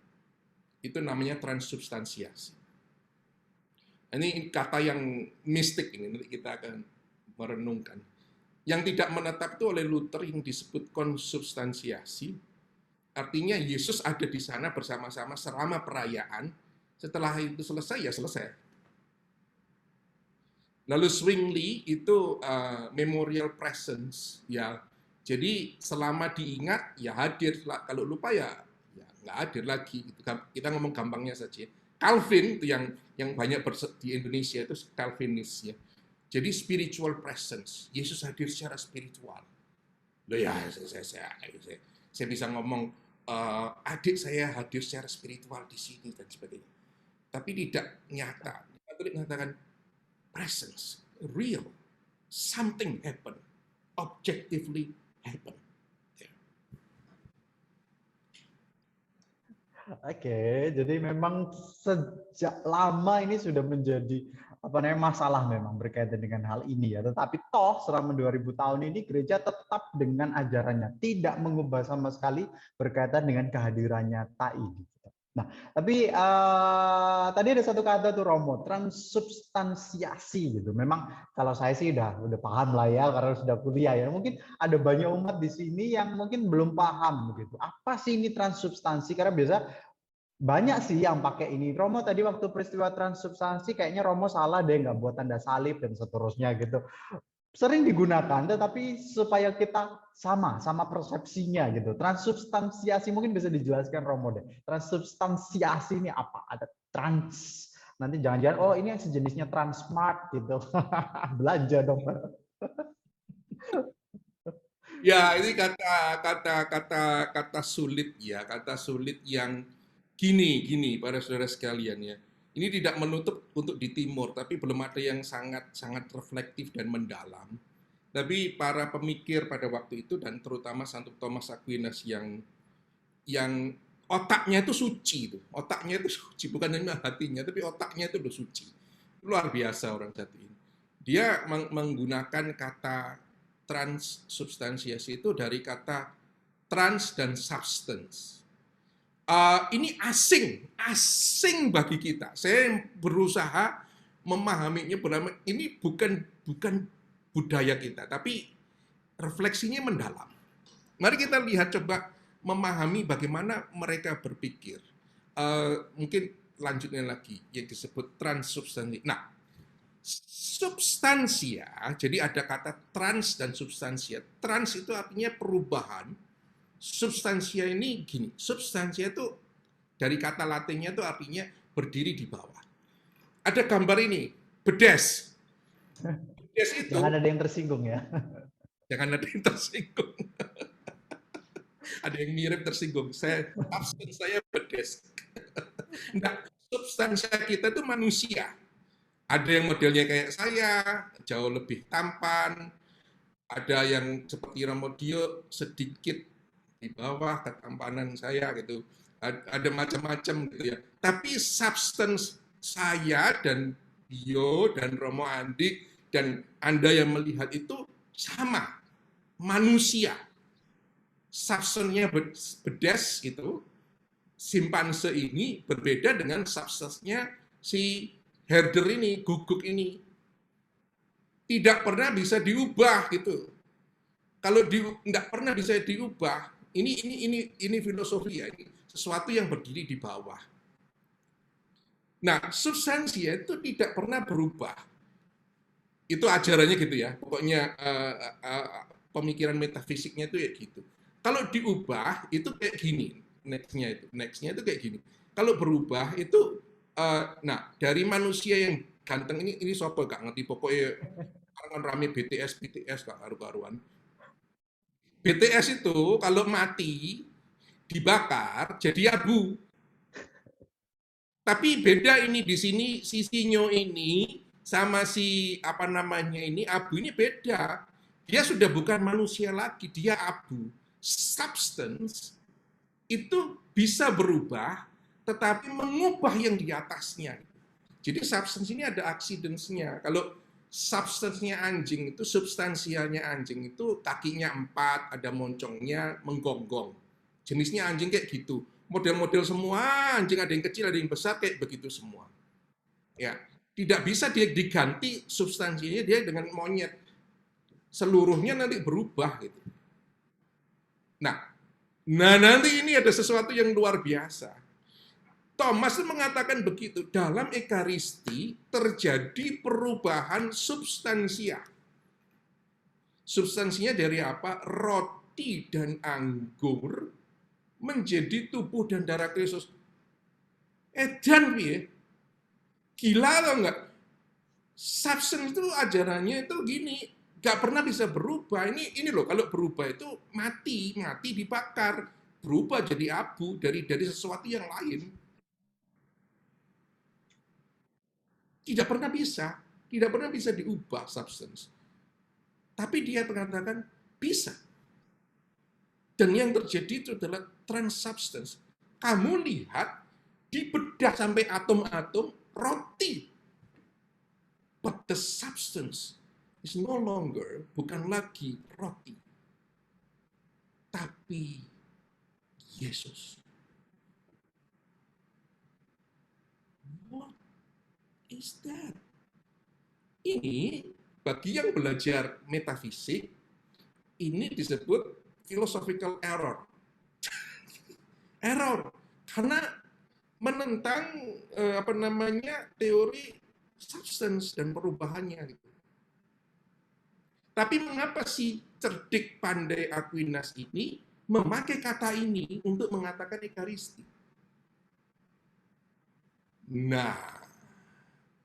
Itu namanya transubstansiasi. Ini kata yang mistik ini, nanti kita akan merenungkan. Yang tidak menetap itu oleh Luther yang disebut konsubstansiasi. Artinya Yesus ada di sana bersama-sama selama perayaan. Setelah itu selesai, ya selesai. Lalu Zwingli itu memorial presence, ya. Jadi selama diingat, ya hadir. Kalau lupa ya nggak hadir lagi. Kita ngomong gampangnya saja. Calvin itu yang banyak di Indonesia itu Calvinis ya. Jadi spiritual presence, Yesus hadir secara spiritual. Loh ya, saya bisa ngomong adik saya hadir secara spiritual di sini dan sebagainya. Tapi tidak nyata. Katolik mengatakan presence, real, something happen, objectively happen. Oke, jadi memang sejak lama ini sudah menjadi masalah memang berkaitan dengan hal ini ya. Tetapi toh selama 2000 tahun ini gereja tetap dengan ajarannya, tidak mengubah sama sekali berkaitan dengan kehadirannya tai. Nah, tapi tadi ada satu kata tuh Romo, transubstansiasi gitu. Memang kalau saya sih udah paham lah ya karena sudah kuliah ya. Mungkin ada banyak umat di sini yang mungkin belum paham gitu. Apa sih ini transubstansi? Karena biasa banyak sih yang pakai ini. Romo tadi waktu peristiwa transubstansi kayaknya Romo salah deh nggak buat tanda salib dan seterusnya gitu. Sering digunakan, tetapi supaya kita sama persepsinya gitu. Transubstansiasi mungkin bisa dijelaskan Romo deh. Transubstansiasi ini apa? Ada trans. Nanti jangan-jangan oh ini yang sejenisnya Transmart gitu. Belanja dong. Ya, ini kata sulit ya, kata sulit yang gini para saudara sekalian ya. Ini tidak menutup untuk di timur, tapi belum ada yang sangat reflektif dan mendalam. Tapi para pemikir pada waktu itu dan terutama Santo Thomas Aquinas yang otaknya itu suci itu. Otaknya itu suci, bukan hanya hatinya, tapi otaknya itu udah suci. Luar biasa orang satu ini. Dia menggunakan kata transubstansiasi itu dari kata trans dan substance. Ini asing bagi kita. Saya berusaha memahaminya, ini bukan budaya kita, tapi refleksinya mendalam. Mari kita lihat, coba memahami bagaimana mereka berpikir. Mungkin lanjutnya lagi, yang disebut transubstansi. Nah, substansia, jadi ada kata trans dan substansia. Trans itu artinya perubahan. Substansia ini gini, substansia itu dari kata Latinnya itu artinya berdiri di bawah. Ada gambar ini, bedes. Bedes itu. Jangan ada yang tersinggung ya. Jangan ada yang tersinggung. Ada yang mirip tersinggung. Absen saya bedes. Nah, substansia kita itu manusia. Ada yang modelnya kayak saya, jauh lebih tampan. Ada yang seperti Romodio, sedikit di bawah ketampanan saya gitu. Ada macam-macam gitu ya. Tapi substance saya dan Dio dan Romo Andi dan Anda yang melihat itu sama, manusia. Substance-nya bedes itu, simpanse ini berbeda dengan substance-nya si herder ini, guguk ini. Tidak pernah bisa diubah gitu. Kalau nggak pernah bisa diubah, ini filosofi ya, ini sesuatu yang berdiri di bawah. Nah, substansia itu tidak pernah berubah. Itu ajarannya gitu ya. Pokoknya pemikiran metafisiknya itu ya gitu. Kalau diubah itu kayak gini. Nextnya itu kayak gini. Kalau berubah itu, nah dari manusia yang ganteng ini sopo gak ngerti pokoknya kan rame BTS gak karu-karuan. BTS itu kalau mati dibakar jadi abu. Tapi beda ini di sini si Sinyo ini sama si apa namanya ini abu ini beda. Dia sudah bukan manusia lagi, dia abu. Substance itu bisa berubah tetapi mengubah yang di atasnya. Jadi substance ini ada accidents-nya. Kalau substance-nya anjing itu, substansianya anjing itu kakinya 4, ada moncongnya, menggonggong. Jenisnya anjing kayak gitu. Model-model semua anjing, ada yang kecil, ada yang besar, kayak begitu semua. Ya, tidak bisa dia diganti substansinya dia dengan monyet. Seluruhnya nanti berubah gitu. Nah, nanti ini ada sesuatu yang luar biasa. Thomas mengatakan begitu, dalam Ekaristi terjadi perubahan substansia. Substansinya dari apa? Roti dan anggur menjadi tubuh dan darah Kristus. Edan ya. Gila atau enggak? Substance itu ajarannya itu gini, enggak pernah bisa berubah. Ini loh, kalau berubah itu mati dibakar, berubah jadi abu dari sesuatu yang lain. Tidak pernah bisa diubah substance. Tapi dia mengatakan bisa. Dan yang terjadi itu adalah transsubstance. Kamu lihat, dibedah sampai atom-atom, roti. But the substance is no longer, bukan lagi roti. Tapi Yesus. What is that? Ini, bagi yang belajar metafisik, ini disebut philosophical error. Error karena menentang teori substance dan perubahannya gitu. Tapi mengapa si cerdik pandai Aquinas ini memakai kata ini untuk mengatakan Ekaristi? Nah,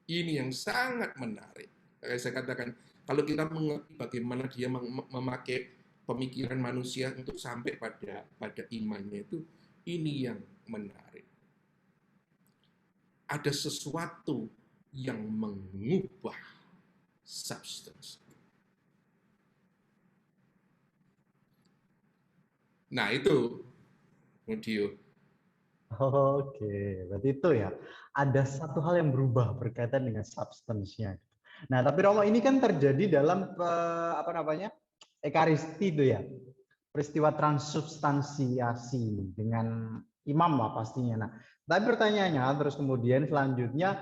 ini yang sangat menarik. Saya katakan, kalau kita mengerti bagaimana dia memakai pemikiran manusia untuk sampai pada imannya itu, ini yang menarik. Ada sesuatu yang mengubah substance. Nah, itu Mudio. Oke, berarti itu ya. Ada satu hal yang berubah berkaitan dengan substance-nya. Nah, tapi Romo ini kan terjadi dalam Ekaristi itu ya. Peristiwa transubstansiasi dengan imam lah pastinya. Nah, tapi pertanyaannya terus kemudian selanjutnya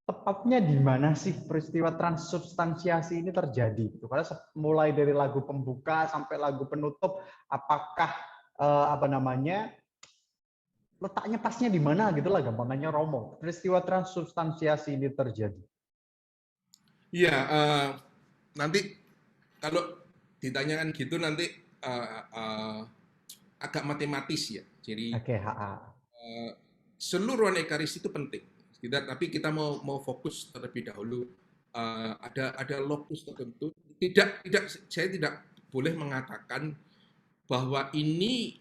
tepatnya di mana sih peristiwa transubstansiasi ini terjadi? Karena mulai dari lagu pembuka sampai lagu penutup, apakah letaknya pasnya di mana gitu lah gampangannya Romo. Peristiwa transubstansiasi ini terjadi. Iya, nanti kalau ditanyakan gitu nanti agak matematis ya. Jadi seluruhan Ekaristi itu penting. Tapi kita mau fokus terlebih dahulu. Ada lokus tertentu. Saya tidak boleh mengatakan bahwa ini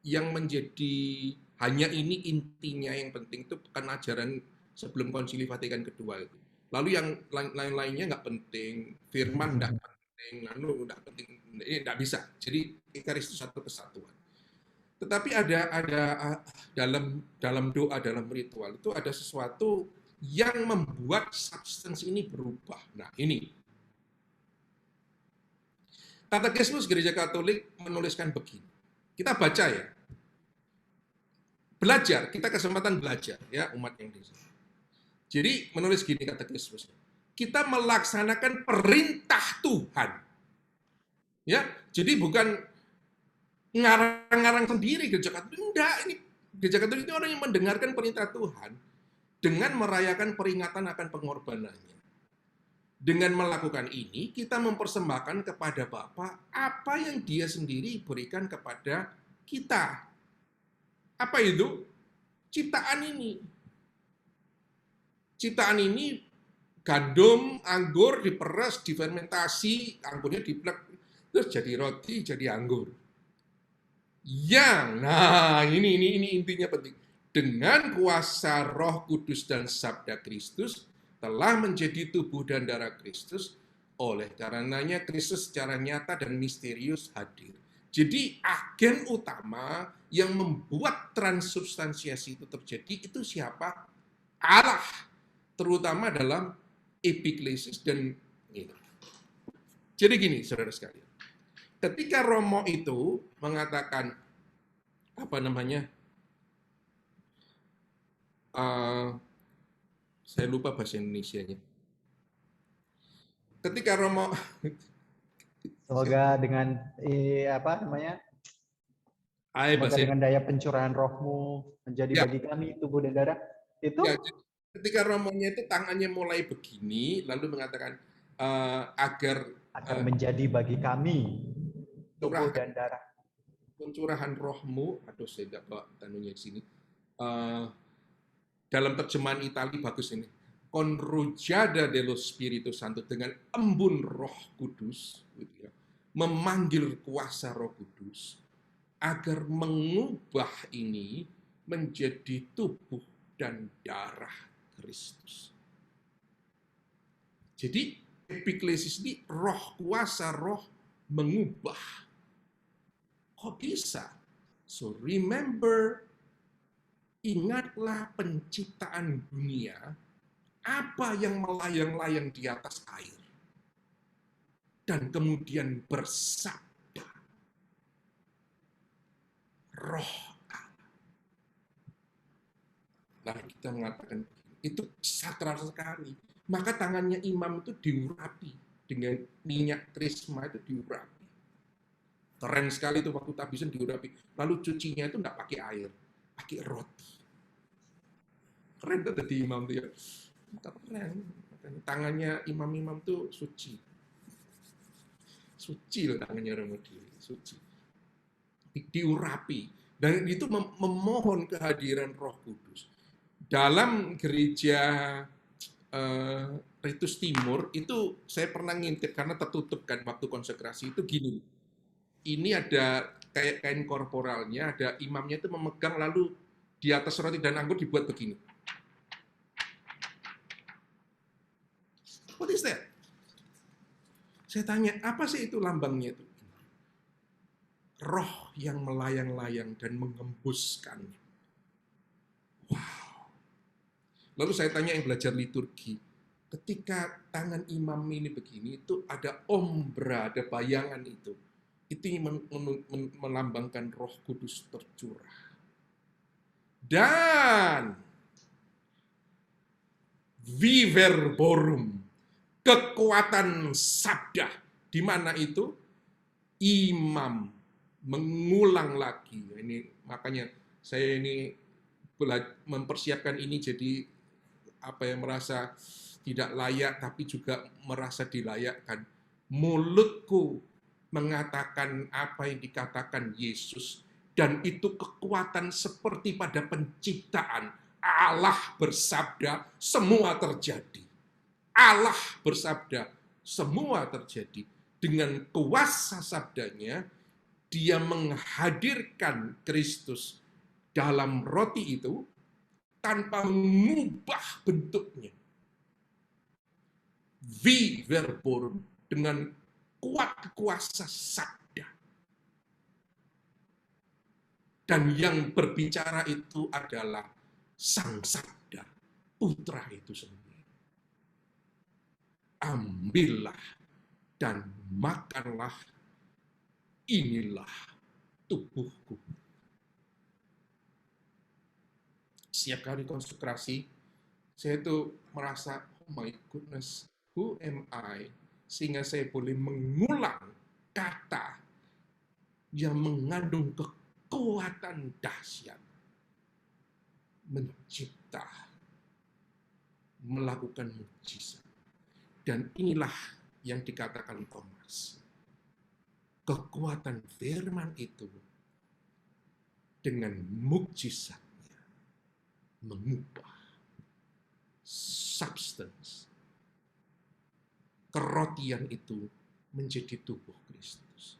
yang menjadi hanya ini intinya yang penting itu bukan ajaran sebelum Konsili Vatikan kedua itu. Lalu yang lain-lainnya nggak penting, firman nggak penting, nggak penting, ini nggak bisa. Jadi Ekaristi satu kesatuan. Tetapi ada dalam doa, dalam ritual itu ada sesuatu yang membuat substance ini berubah. Nah, ini. Katekismus Gereja Katolik menuliskan begini. Kita baca ya. Belajar, kita kesempatan belajar ya umat yang di sini. Jadi menulis gini katekismus. Kita melaksanakan perintah Tuhan. Ya, jadi bukan ngarang-ngarang sendiri Gereja Katolik. Enggak, ini Gereja Katolik itu orang yang mendengarkan perintah Tuhan dengan merayakan peringatan akan pengorbanannya. Dengan melakukan ini, kita mempersembahkan kepada Bapa apa yang Dia sendiri berikan kepada kita. Apa itu? Ciptaan ini. Ciptaan ini gandum, anggur diperas, difermentasi, anggurnya diplek, terus jadi roti, jadi anggur. Nah ini intinya penting. Dengan kuasa Roh Kudus dan Sabda Kristus telah menjadi tubuh dan darah Kristus, oleh karenanya Kristus secara nyata dan misterius hadir. Jadi agen utama yang membuat transubstansiasi itu terjadi itu siapa? Allah. Terutama dalam epiklesis dan ini. Jadi gini, saudara sekalian. Ketika Romo itu mengatakan saya lupa bahasa Indonesianya. Ketika Romo Semoga dengan semoga dengan daya pencurahan rohmu menjadi bagi kami tubuh dan darah itu. Ya, ketika Romonya itu tangannya mulai begini, lalu mengatakan agar menjadi bagi kami tubuh dan darah. Pencurahan rohmu, aduh saya tidak bawa tanunya di sini. Dalam terjemahan Itali bagus ini. Con rugiada dello Spirito Santo, dengan embun Roh Kudus, gitu ya, memanggil kuasa Roh Kudus agar mengubah ini menjadi tubuh dan darah Kristus. Jadi epiklesis ini roh, kuasa roh mengubah. Kok bisa? So remember, ingatlah penciptaan dunia, apa yang melayang-layang di atas air. Dan kemudian bersabda. Roh Allah. Nah, kita mengatakan itu sakral sekali. Maka tangannya imam itu diurapi dengan minyak krisma, itu diurapi. Keren sekali itu waktu tabisan diurapi. Lalu cucinya itu enggak pakai air, pakai roti. Keren tuh tadi imam itu ya. Keren. Tangannya imam-imam tuh suci. Suci loh tangannya orang Madiri, suci. Diurapi. Dan itu memohon kehadiran Roh Kudus. Dalam gereja Ritus Timur, itu saya pernah ngintip karena tertutup kan waktu konsekrasi itu gini. Ini ada kayak kain korporalnya, ada imamnya itu memegang, lalu di atas roti dan anggur dibuat begini. What is that? Saya tanya, apa sih itu lambangnya itu? Roh yang melayang-layang dan mengembuskannya. Wow. Lalu saya tanya yang belajar liturgi, ketika tangan imam ini begini, itu ada ombra, ada bayangan itu. Itu melambangkan Roh Kudus tercurah. Dan viverborum, kekuatan sabda, di mana itu imam mengulang lagi. Ini makanya saya ini mempersiapkan ini jadi apa yang merasa tidak layak tapi juga merasa dilayakkan. Mulutku mengatakan apa yang dikatakan Yesus, dan itu kekuatan seperti pada penciptaan. Allah bersabda, semua terjadi. Allah bersabda, semua terjadi. Dengan kuasa sabdanya, dia menghadirkan Kristus dalam roti itu tanpa mengubah bentuknya. Viverborum, dengan kuat kuasa sabda. Dan yang berbicara itu adalah Sang Sabda, putra itu sendiri. Ambillah dan makanlah, inilah tubuhku. Setiap kali konsekrasi, saya tuh merasa, oh my goodness, who am I? Sehingga saya boleh mengulang kata yang mengandung kekuatan dahsyat. Mencipta, melakukan mukjizat. Dan inilah yang dikatakan Thomas. Kekuatan firman itu dengan mukjizatnya mengubah substance. Kerotian itu menjadi tubuh Kristus.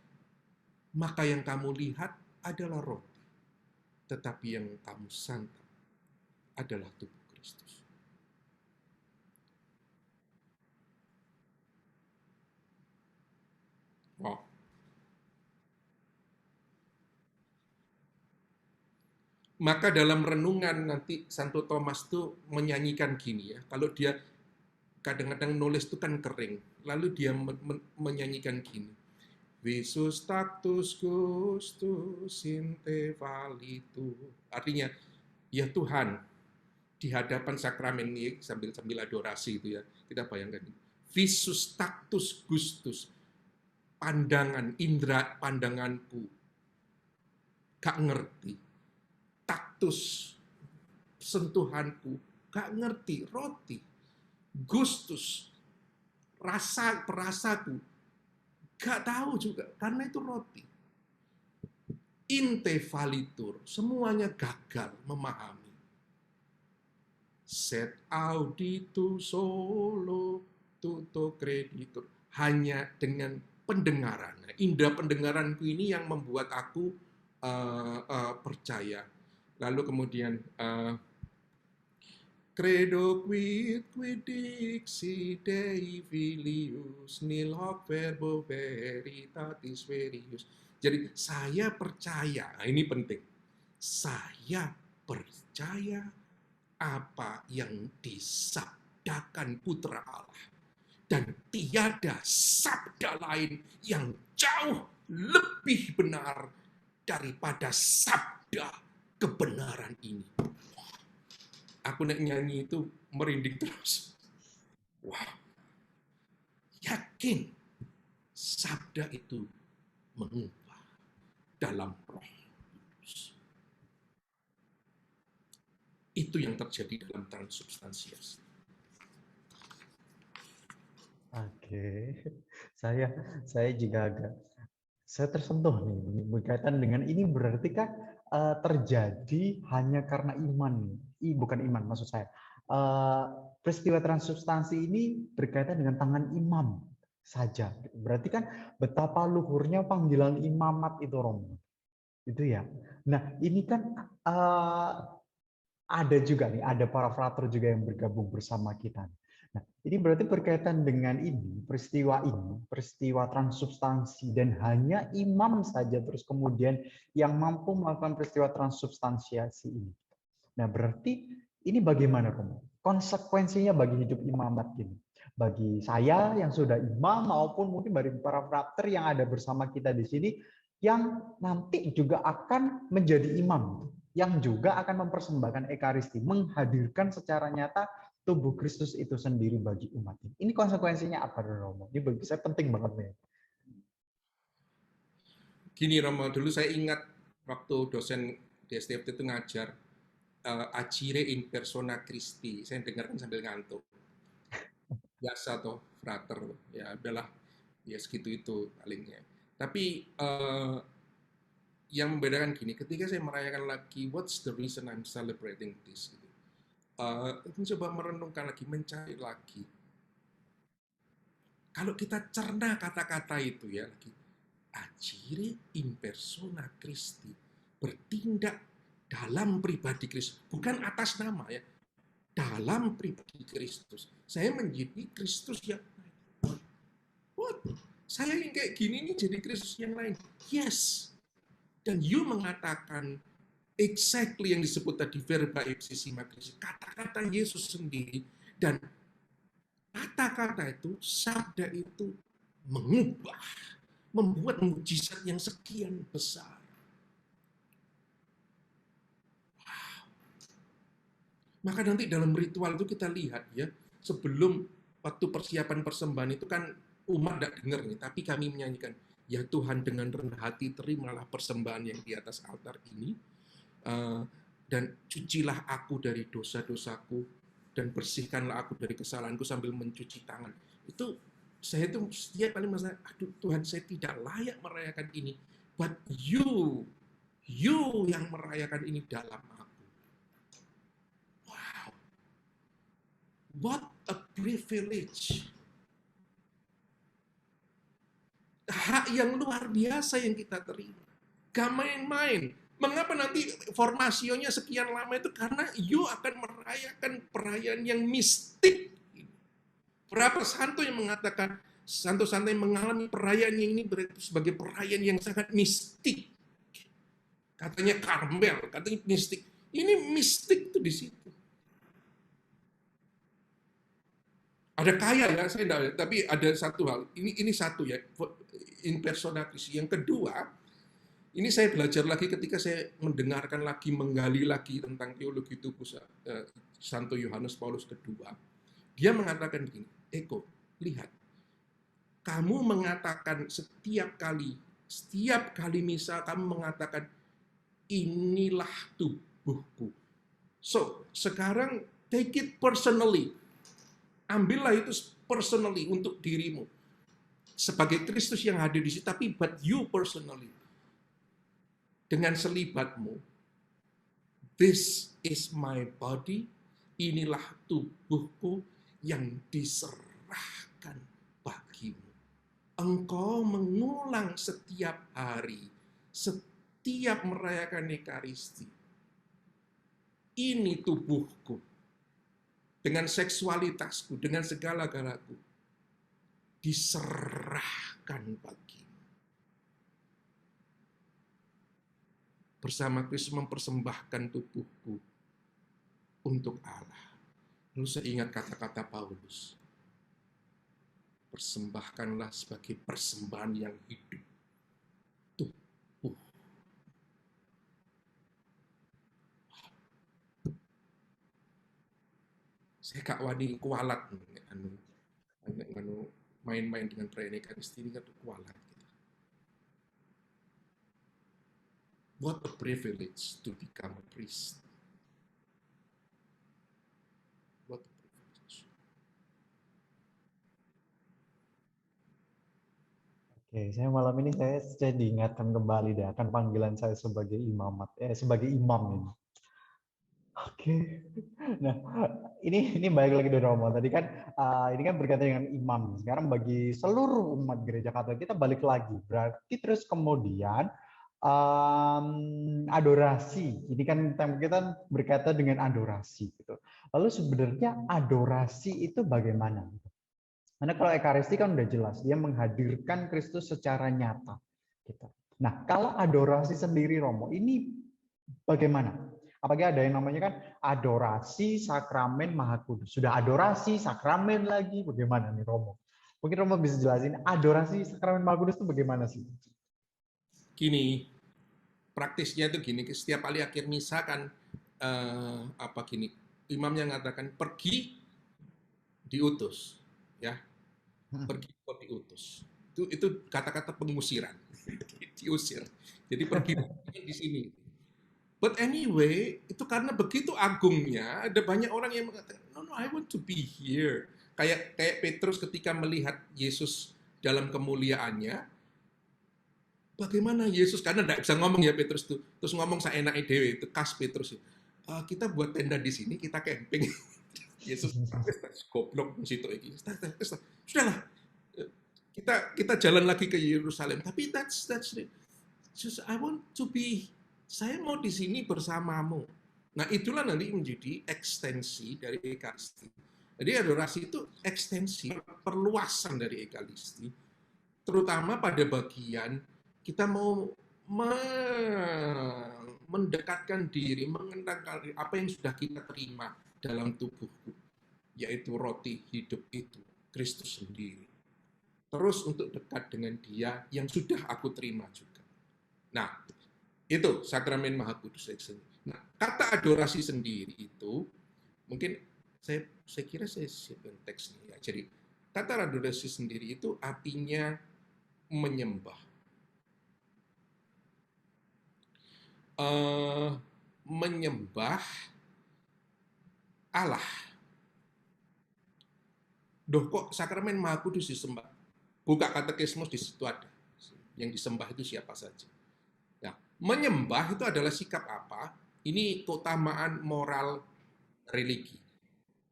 Maka yang kamu lihat adalah roti, tetapi yang kamu santap adalah tubuh Kristus. Wow. Maka dalam renungan nanti Santo Thomas tuh menyanyikan gini ya. Kalau dia kadang-kadang nulis itu kan kering. Lalu dia menyanyikan gini. Visus tactus gustus in te valitu. Artinya, ya Tuhan, di hadapan sakramen ini sambil adorasi itu ya. Kita bayangkan. Visus tactus gustus. Pandangan, indera pandanganku. Gak ngerti. Taktus, sentuhanku, gak ngerti, roti. Gustus, perasaku, gak tahu juga, karena itu roti. Inte valitur, semuanya gagal memahami. Sed auditu solo tuto creditur. Hanya dengan pendengaran. Indera pendengaranku ini yang membuat aku percaya. Lalu kemudian credo quid dixi Dei filius nil hoc verbo veritatis verius. Jadi saya percaya, nah ini penting. Saya percaya apa yang disabdakan Putra Allah. Dan tiada sabda lain yang jauh lebih benar daripada sabda kebenaran ini. Aku nak nyanyi itu merinding terus. Wow. Yakin sabda itu mengubah dalam Roh Kudus. Itu yang terjadi dalam transubstansiasi. Oke, saya juga saya tersentuh nih berkaitan dengan ini, berarti kan terjadi hanya karena iman, bukan iman maksud saya. Peristiwa transubstansi ini berkaitan dengan tangan imam saja. Berarti kan betapa luhurnya panggilan imamat itu, Romo. Itu ya. Nah, ini kan ada juga nih, ada para frater juga yang bergabung bersama kita. Nah, ini berarti berkaitan dengan ini, peristiwa transubstansi, dan hanya imam saja terus kemudian yang mampu melakukan peristiwa transubstansiasi ini. Nah, berarti ini bagaimana, Romo? Konsekuensinya bagi hidup imamat ini. Bagi saya yang sudah imam maupun mungkin bagi para frater yang ada bersama kita di sini yang nanti juga akan menjadi imam, yang juga akan mempersembahkan ekaristi, menghadirkan secara nyata tubuh Kristus itu sendiri bagi umat ini. Ini konsekuensinya apa, Romo? Ini bagi saya penting banget nih. Gini Romo, dulu saya ingat waktu dosen di STFT itu ngajar Agire in persona Christi. Saya dengarkan sambil ngantuk. Biasa toh, frater. Ya udahlah, ya segitu itu palingnya. Tapi yang membedakan gini, ketika saya merayakan lagi, what's the reason I'm celebrating this? Coba merenungkan lagi, mencari lagi. Kalau kita cerna kata-kata itu ya, lagi agire in persona Christi, bertindak dalam pribadi Kristus, bukan atas nama ya, dalam pribadi Kristus. Saya menjadi Kristus yang lain. What? Saya yang kayak gini nih jadi Kristus yang lain. Yes. Dan you mengatakan exactly yang disebut tadi verba ipsis magis, kata-kata Yesus sendiri, dan kata-kata itu, sabda itu mengubah, membuat mujizat yang sekian besar. Maka nanti dalam ritual itu kita lihat ya, sebelum waktu persiapan persembahan itu kan umat tidak dengar nih, tapi kami menyanyikan, ya Tuhan dengan rendah hati terimalah persembahan yang di atas altar ini, dan cucilah aku dari dosa-dosaku, dan bersihkanlah aku dari kesalahanku sambil mencuci tangan. Itu saya tuh setiap kali merasa, aduh Tuhan saya tidak layak merayakan ini, but you yang merayakan ini dalam aku. Wow, what a privilege. Hak yang luar biasa yang kita terima. Gak main-main. Mengapa nanti formasionya sekian lama itu? Karena you akan merayakan perayaan yang mistik. Berapa santo yang mengatakan, santo-santo yang mengalami perayaan yang ini sebagai perayaan yang sangat mistik. Katanya Karmel, katanya mistik. Ini mistik tuh di situ. Ada kaya ya, saya enggak, tapi ada satu hal. Ini satu ya, in personatis. Yang kedua, ini saya belajar lagi ketika saya mendengarkan lagi, menggali lagi tentang teologi tubuh Santo Yohanes Paulus II. Dia mengatakan begini, Eko, lihat, kamu mengatakan setiap kali misa kamu mengatakan inilah tubuhku. So, sekarang take it personally. Ambillah itu personally untuk dirimu. Sebagai Kristus yang hadir di situ, tapi but you personally. Dengan selibatmu. This is my body. Inilah tubuhku yang diserahkan bagimu. Engkau mengulang setiap hari, setiap merayakan Ekaristi. Ini tubuhku. Dengan seksualitasku, dengan segala-galaku, diserahkan bagimu. Bersama Kristus mempersembahkan tubuhku untuk Allah. Lalu saya ingat kata-kata Paulus. Persembahkanlah sebagai persembahan yang hidup. Tubuh. Saya gak wani kualat main-main dengan perayaan Ekaristi ini kan kualat. What a privilege to become a priest. What a privilege. Oke, saya malam ini saya diingatkan kembali deh akan panggilan saya sebagai sebagai imam ini. Oke, nah ini balik lagi dari Romo. Tadi kan ini kan berkaitan dengan imam. Sekarang bagi seluruh umat gereja Katolik kita balik lagi. Berarti terus kemudian adorasi. Ini kan tema kita berkaitan dengan adorasi. Gitu. Lalu sebenarnya adorasi itu bagaimana? Karena kalau Ekaristi kan udah jelas dia menghadirkan Kristus secara nyata. Gitu. Nah kalau adorasi sendiri Romo ini bagaimana? Apalagi ada yang namanya kan adorasi sakramen Maha Kudus. Sudah adorasi sakramen lagi, bagaimana nih Romo? Mungkin Romo bisa jelasin adorasi sakramen Maha Kudus itu bagaimana sih? Gini, praktisnya itu gini, setiap kali akhir misa kan imamnya mengatakan pergi diutus, ya, pergi diutus. Itu kata-kata pengusiran, diusir. Jadi pergi di sini. But anyway, itu karena begitu agungnya, ada banyak orang yang mengatakan, no, I want to be here. Kayak Petrus ketika melihat Yesus dalam kemuliaannya, bagaimana Yesus, karena tidak bisa ngomong ya Petrus itu, terus ngomong seenaknya dewe, itu khas Petrus. Kita buat tenda di sini, kita camping. Yesus, goblok situ lagi. Sudahlah, kita jalan lagi ke Yerusalem. Tapi that's just I want to be. Saya mau di sini bersamamu. Nah, itulah nanti menjadi ekstensi dari Ekaristi. Jadi adorasi itu ekstensi, perluasan dari Ekaristi. Terutama pada bagian kita mau mendekatkan diri, mengenalkan apa yang sudah kita terima dalam tubuhku, yaitu roti hidup itu, Kristus sendiri. Terus untuk dekat dengan Dia yang sudah aku terima juga. Nah, itu sakramen Maha Kudus. Nah, kata adorasi sendiri itu, mungkin saya kira saya siapkan teksnya ya. Jadi, kata adorasi sendiri itu artinya menyembah. Menyembah Allah. Doh kok sakramen Maha Kudus disembah? Buka katekismus di situ ada. Yang disembah itu siapa saja. Nah, menyembah itu adalah sikap apa? Ini keutamaan moral religi.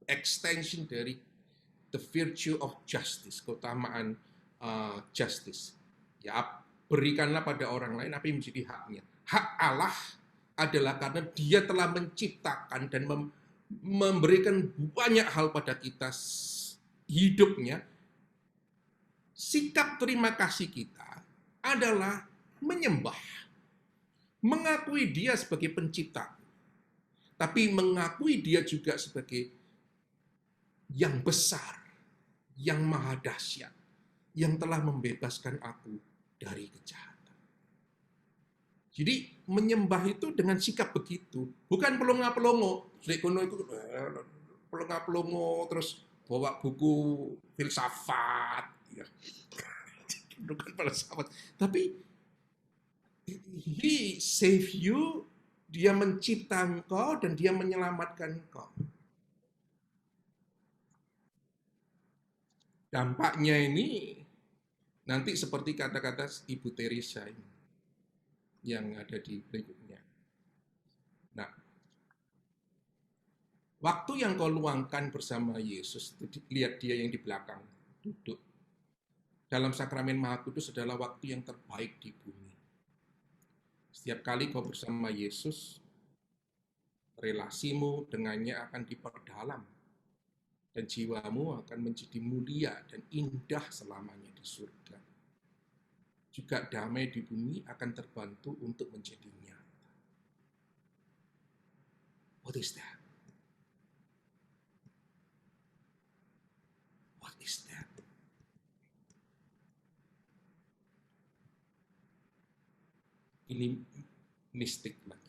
Extension dari the virtue of justice, keutamaan justice. Ya, berikanlah pada orang lain apa yang menjadi haknya. Hak Allah adalah karena Dia telah menciptakan dan memberikan banyak hal pada kita hidupnya. Sikap terima kasih kita adalah menyembah. Mengakui Dia sebagai pencipta. Tapi mengakui Dia juga sebagai yang besar, yang maha dahsyat, yang telah membebaskan aku dari kejahatan. Jadi menyembah itu dengan sikap begitu, bukan pelongo-pelongo. Pelongo-pelongo terus bawa buku filsafat, ya. Bukan filsafat, tapi He save you, Dia mencipta engkau dan Dia menyelamatkan engkau. Dampaknya ini nanti seperti kata-kata Ibu Teresa ini yang ada di berikutnya. Nah, waktu yang kau luangkan bersama Yesus, lihat Dia yang di belakang duduk. Dalam sakramen Maha Kudus adalah waktu yang terbaik di bumi. Setiap kali kau bersama Yesus, relasimu dengannya akan diperdalam. Dan jiwamu akan menjadi mulia dan indah selamanya di surga. Juga damai di bumi akan terbantu untuk menjadi nyata. What is that? What is that? Ini mistik lagi.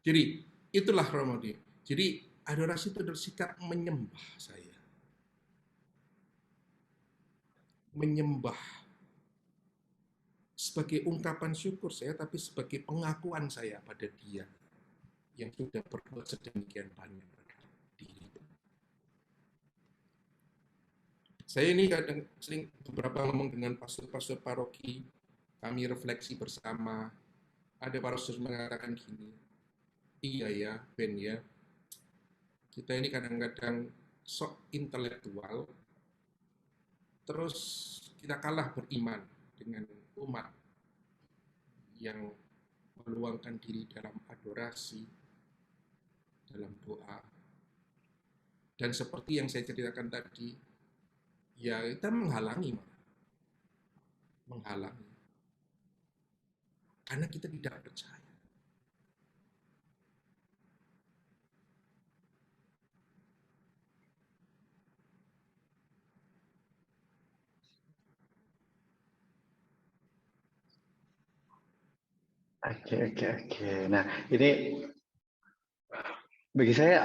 Jadi, itulah Ramadan. Jadi, adorasi itu adalah sikap menyembah saya. Menyembah sebagai ungkapan syukur saya, tapi sebagai pengakuan saya pada Dia yang sudah berbuat sedemikian banyak pada diri. Saya ini kadang sering beberapa ngomong dengan pastor-pastor paroki, kami refleksi bersama. Ada pastor mengatakan gini, iya ya, Ben ya, kita ini kadang-kadang sok intelektual, terus kita kalah beriman dengan umat yang meluangkan diri dalam adorasi, dalam doa. Dan seperti yang saya ceritakan tadi, ya kita menghalangi. Karena kita tidak percaya. Oke. Nah, ini bagi saya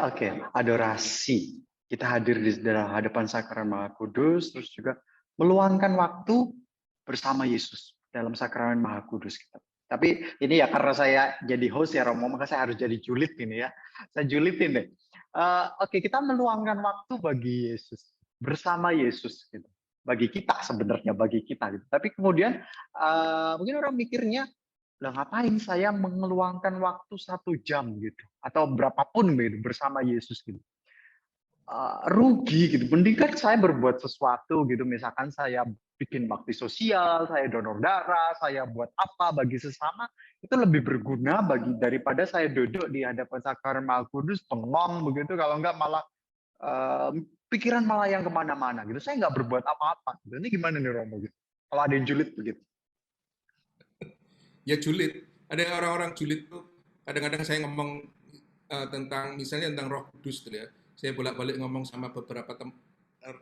adorasi. Kita hadir di dalam hadapan sakramen Maha Kudus, terus juga meluangkan waktu bersama Yesus dalam sakramen Maha Kudus kita. Tapi ini ya karena saya jadi host ya Romo, maka saya harus jadi julid ini ya. Saya julitin deh. Kita meluangkan waktu bagi Yesus, bersama Yesus gitu. Bagi kita sebenarnya, bagi kita gitu. Tapi kemudian mungkin orang mikirnya, lah ngapain saya mengeluangkan waktu 1 jam gitu atau berapapun gitu bersama Yesus gitu, rugi gitu. Mending kan saya berbuat sesuatu gitu, misalkan saya bikin bakti sosial, saya donor darah, saya buat apa bagi sesama, itu lebih berguna daripada saya duduk di hadapan sakramen Maha Kudus bengong begitu, kalau enggak malah pikiran melayang kemana-mana gitu. Saya nggak berbuat apa-apa. Gitu. Ini gimana nih Romo gitu? Kalau ada yang julid begitu. Ya julid. Ada orang-orang julid tuh kadang-kadang saya ngomong tentang misalnya tentang Roh Kudus tuh ya. Saya bolak-balik ngomong sama beberapa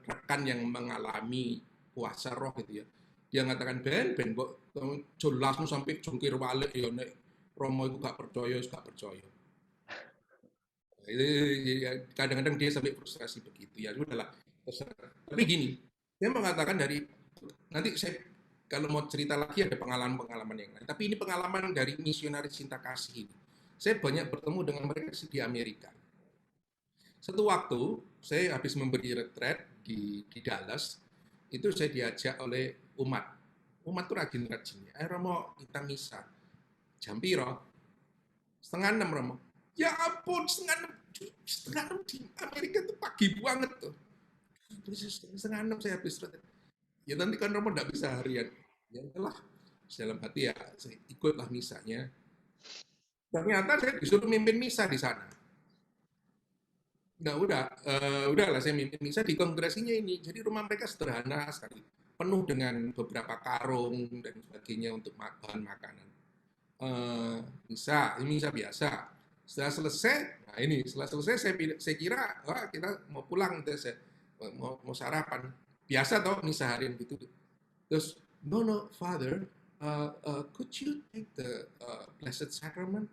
rekan yang mengalami puasa roh gitu ya. Dia mengatakan ben kok jelasmu sampai jungkir balik ya nek Romo itu gak percaya, gak percaya. Itu kadang-kadang dia sampai frustrasi begitu ya sudahlah terserah. Tapi gini, saya mengatakan dari nanti saya kalau mau cerita lagi ada pengalaman-pengalaman yang lain. Tapi ini pengalaman dari misionaris cinta kasih ini. Saya banyak bertemu dengan mereka di Amerika. Satu waktu saya habis memberi retret di Dallas, itu saya diajak oleh umat. Umat tuh rajin-rajinnya. Romo kita misa. Jam piro? 5:30 Romo. Ya ampun, 5:30 di Amerika itu pagi banget tuh. Terus 5:30 saya habis retret. Ya nanti kan Romo nggak bisa harian. Ya udahlah, dalam hati ya saya ikutlah misanya. Ternyata saya disuruh mimpin misa di sana. Nah udahlah saya mimpin misa di kongresinya ini. Jadi rumah mereka sederhana sekali, penuh dengan beberapa karung dan sebagainya untuk bahan makanan. Misa biasa. Setelah selesai saya kira wah kita mau pulang, mau sarapan. Biasa toh misa harian gitu. Terus no Father, could you take the Blessed Sacrament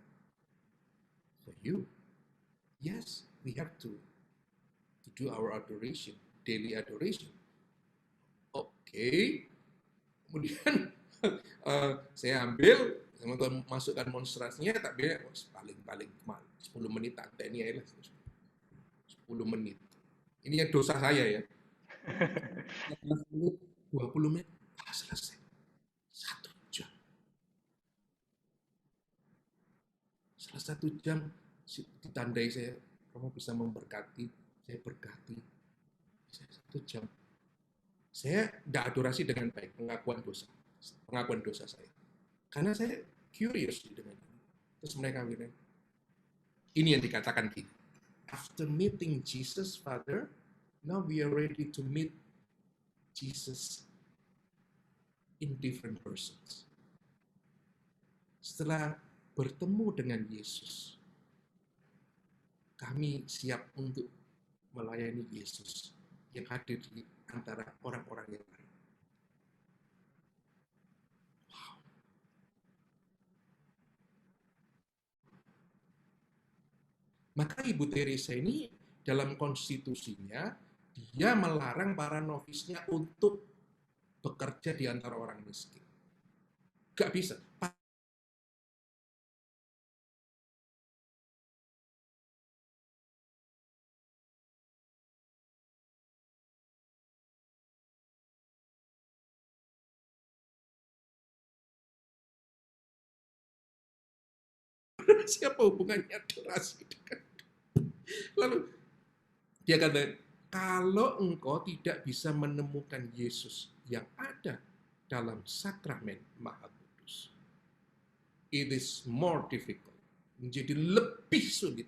for you? Yes, we have to do our adoration, daily adoration. Oke. Kemudian saya ambil, saya masukkan monstrasinya, tapi paling 10 menit tak ini ya 10 menit. Ini yang dosa saya ya. 15 menit, 20 menit, selesai. 1 jam. Setelah 1 jam, ditandai saya, kamu bisa memberkati, saya berkati. Saya 1 jam. Saya tidak adorasi dengan baik, pengakuan dosa saya. Karena saya curious dengan ini. Terus mereka bilang, ini yang dikatakan gini, after meeting Jesus, Father, now we are ready to meet Jesus in different persons. Setelah bertemu dengan Yesus, kami siap untuk melayani Yesus yang hadir di antara orang-orang yang lain. Wow. Maka Ibu Teresa ini dalam konstitusinya, dia melarang para nofisnya untuk bekerja di antara orang miskin. Gak bisa. Siapa hubungannya adorasi dengan lalu dia kata, kalau engkau tidak bisa menemukan Yesus yang ada dalam sakramen Maha Kudus, it is more difficult, menjadi lebih sulit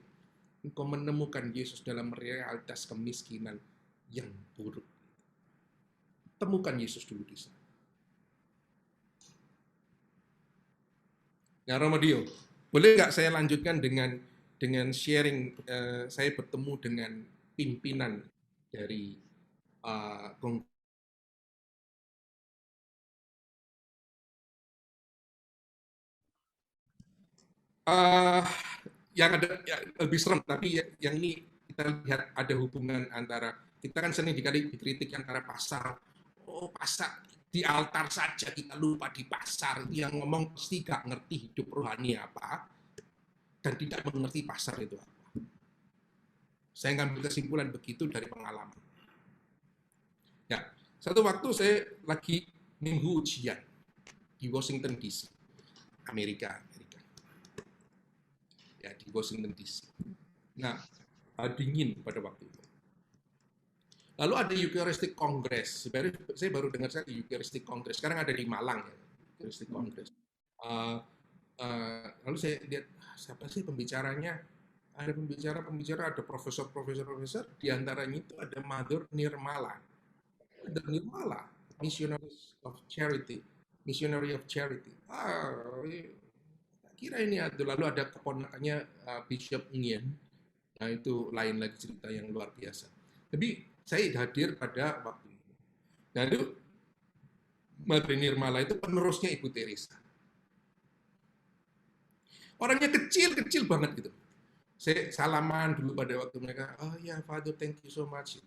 engkau menemukan Yesus dalam realitas kemiskinan yang buruk. Temukan Yesus dulu di sana. Nah, Romadio, boleh nggak saya lanjutkan dengan sharing saya bertemu dengan pimpinan dari yang ada ya, lebih serem, tapi yang ini kita lihat ada hubungan antara, kita kan sering dikritik antara pasar, pasar di altar saja kita lupa di pasar, yang ngomong pasti gak ngerti hidup rohani apa dan tidak mengerti pasar itu apa. Saya ngambil kesimpulan begitu dari pengalaman. Ya, satu waktu saya lagi minggu ujian di Washington DC, Amerika. Ya, di Washington DC. Nah, dingin pada waktu itu. Lalu ada Eucharistic Congress. Saya baru dengar sekali Eucharistic Congress. Sekarang ada di Malang ya, Eucharistic Congress. Lalu saya lihat siapa sih pembicaranya? ada pembicara, ada profesor, di antaranya itu ada Mother Nirmala. Mother Nirmala, Missionary of Charity. Kira ini ada, lalu ada keponakannya Bishop Nguyen. Nah, itu lain lagi cerita yang luar biasa. Tapi saya hadir pada waktu itu. Nah, itu Mother Nirmala itu penerusnya Ibu Teresa. Orangnya kecil banget gitu. Saya salaman dulu pada waktu mereka, oh ya Father, thank you so much.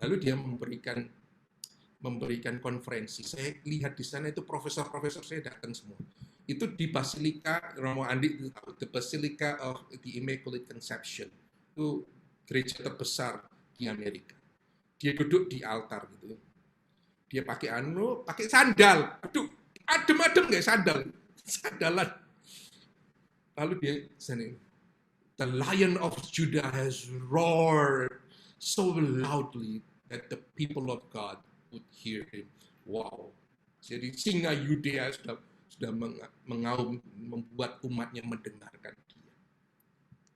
Lalu dia memberikan konferensi. Saya lihat di sana itu profesor-profesor saya datang semua. Itu di Basilika, Romo Andi itu tahu, the Basilica of the Immaculate Conception. Itu gereja terbesar di Amerika. Dia duduk di altar gitu. Dia pakai sandal. Aduh, adem-adem nggak sandal. Sandalan. Lalu dia sini, the Lion of Judah has roared so loudly that the people of God would hear him. Wow. Jadi singa Yudea sudah mengaum, membuat umatnya mendengarkan dia.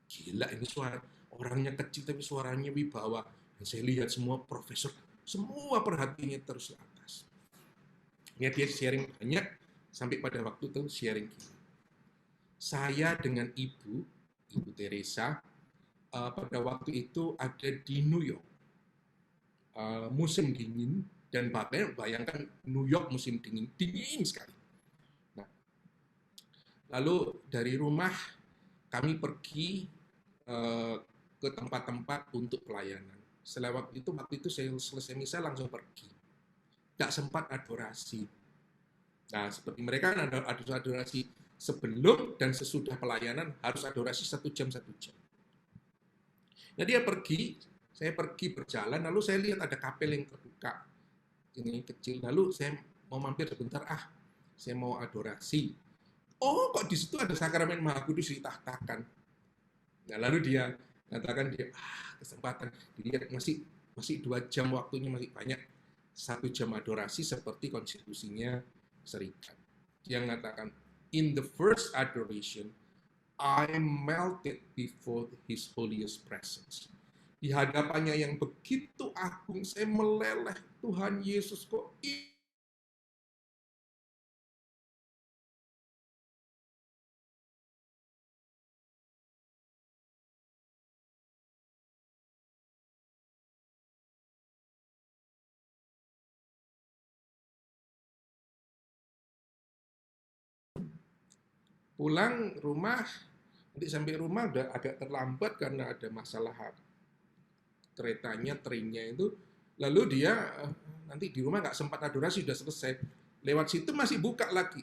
Gila, ini suara orangnya kecil tapi suaranya wibawa. Dan saya lihat semua profesor, semua perhatiannya terus ke atas. Ya, dia sharing banyak sampai pada waktu itu sharing gini. Saya dengan Ibu Teresa pada waktu itu ada di New York. Musim dingin, dan bayangkan New York musim dingin sekali. Nah, lalu dari rumah kami pergi ke tempat-tempat untuk pelayanan. Waktu itu saya selesai misa langsung pergi. Tidak sempat adorasi. Nah, seperti mereka ada adorasi sebelum dan sesudah pelayanan, harus adorasi 1 jam. Nah, saya pergi berjalan, lalu saya lihat ada kapel yang terbuka, ini kecil, lalu saya mau mampir sebentar, saya mau adorasi. Oh, kok di situ ada sakramen Maha Kudus ditahtakan. Nah, lalu dia katakan kesempatan, dilihat masih 2 jam waktunya, masih banyak, 1 jam adorasi seperti konstitusinya serikat. Dia mengatakan, in the first adoration, I melted before His holiest presence. Di hadapannya yang begitu agung, saya meleleh, Tuhan Yesus kok pulang rumah, nanti sampai rumah udah agak terlambat karena ada masalah keretanya, trennya itu. Lalu dia nanti di rumah nggak sempat adorasi, sudah selesai. Lewat situ masih buka lagi.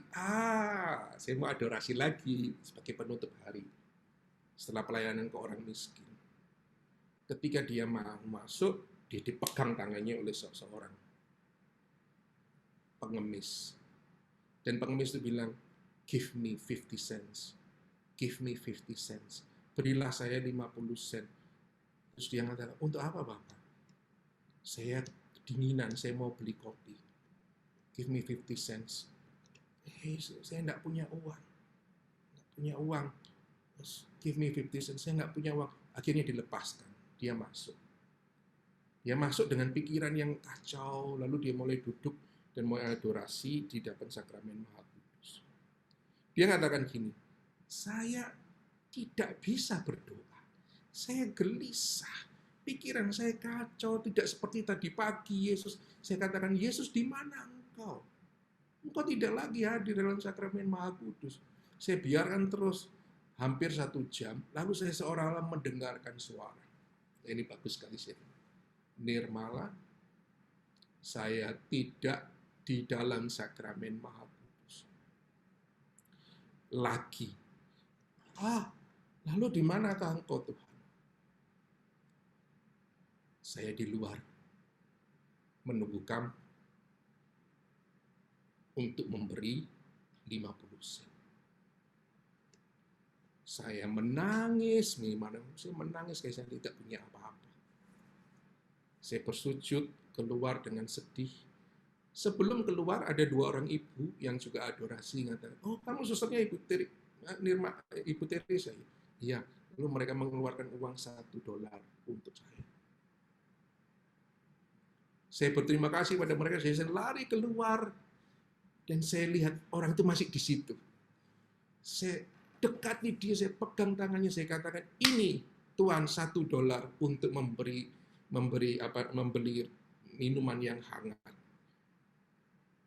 Saya mau adorasi lagi sebagai penutup hari. Setelah pelayanan ke orang miskin. Ketika dia mau masuk, dia dipegang tangannya oleh seseorang pengemis. Dan pengemis itu bilang, give me 50 cents. Give me 50 cents. Berilah saya 50 sen. Terus dia mengatakan, untuk apa Bapak? Saya kedinginan, saya mau beli kopi. Give me 50 cents. Saya enggak punya uang. Terus, give me 50 cents. Saya enggak punya uang. Akhirnya dilepaskan. Dia masuk dengan pikiran yang kacau. Lalu dia mulai duduk dan mulai adorasi di depan sakramen Maha Kudus. Dia mengatakan gini, saya tidak bisa berdoa. Saya gelisah. Pikiran saya kacau, tidak seperti tadi pagi Yesus. Saya katakan, Yesus di mana engkau? Engkau tidak lagi hadir dalam sakramen Maha Kudus. Saya biarkan terus hampir 1 jam, lalu saya seolah-olah mendengarkan suara. Ini bagus sekali sih. Nirmala, saya tidak di dalam sakramen Maha Kudus lagi. Lalu di manakah engkau Tuhan? Saya di luar menunggu kamu untuk memberi 50 sen. Saya menangis, kayak saya tidak punya apa-apa. Saya bersujud keluar dengan sedih. Sebelum keluar ada 2 orang ibu yang juga adorasi, mengatakan, oh kamu susternya Ibu Teresa? Iya. Lalu mereka mengeluarkan uang $1 untuk saya. Saya berterima kasih pada mereka, saya lari keluar, dan saya lihat orang itu masih di situ. Saya dekati dia, saya pegang tangannya, saya katakan, ini Tuhan $1 untuk membeli minuman yang hangat.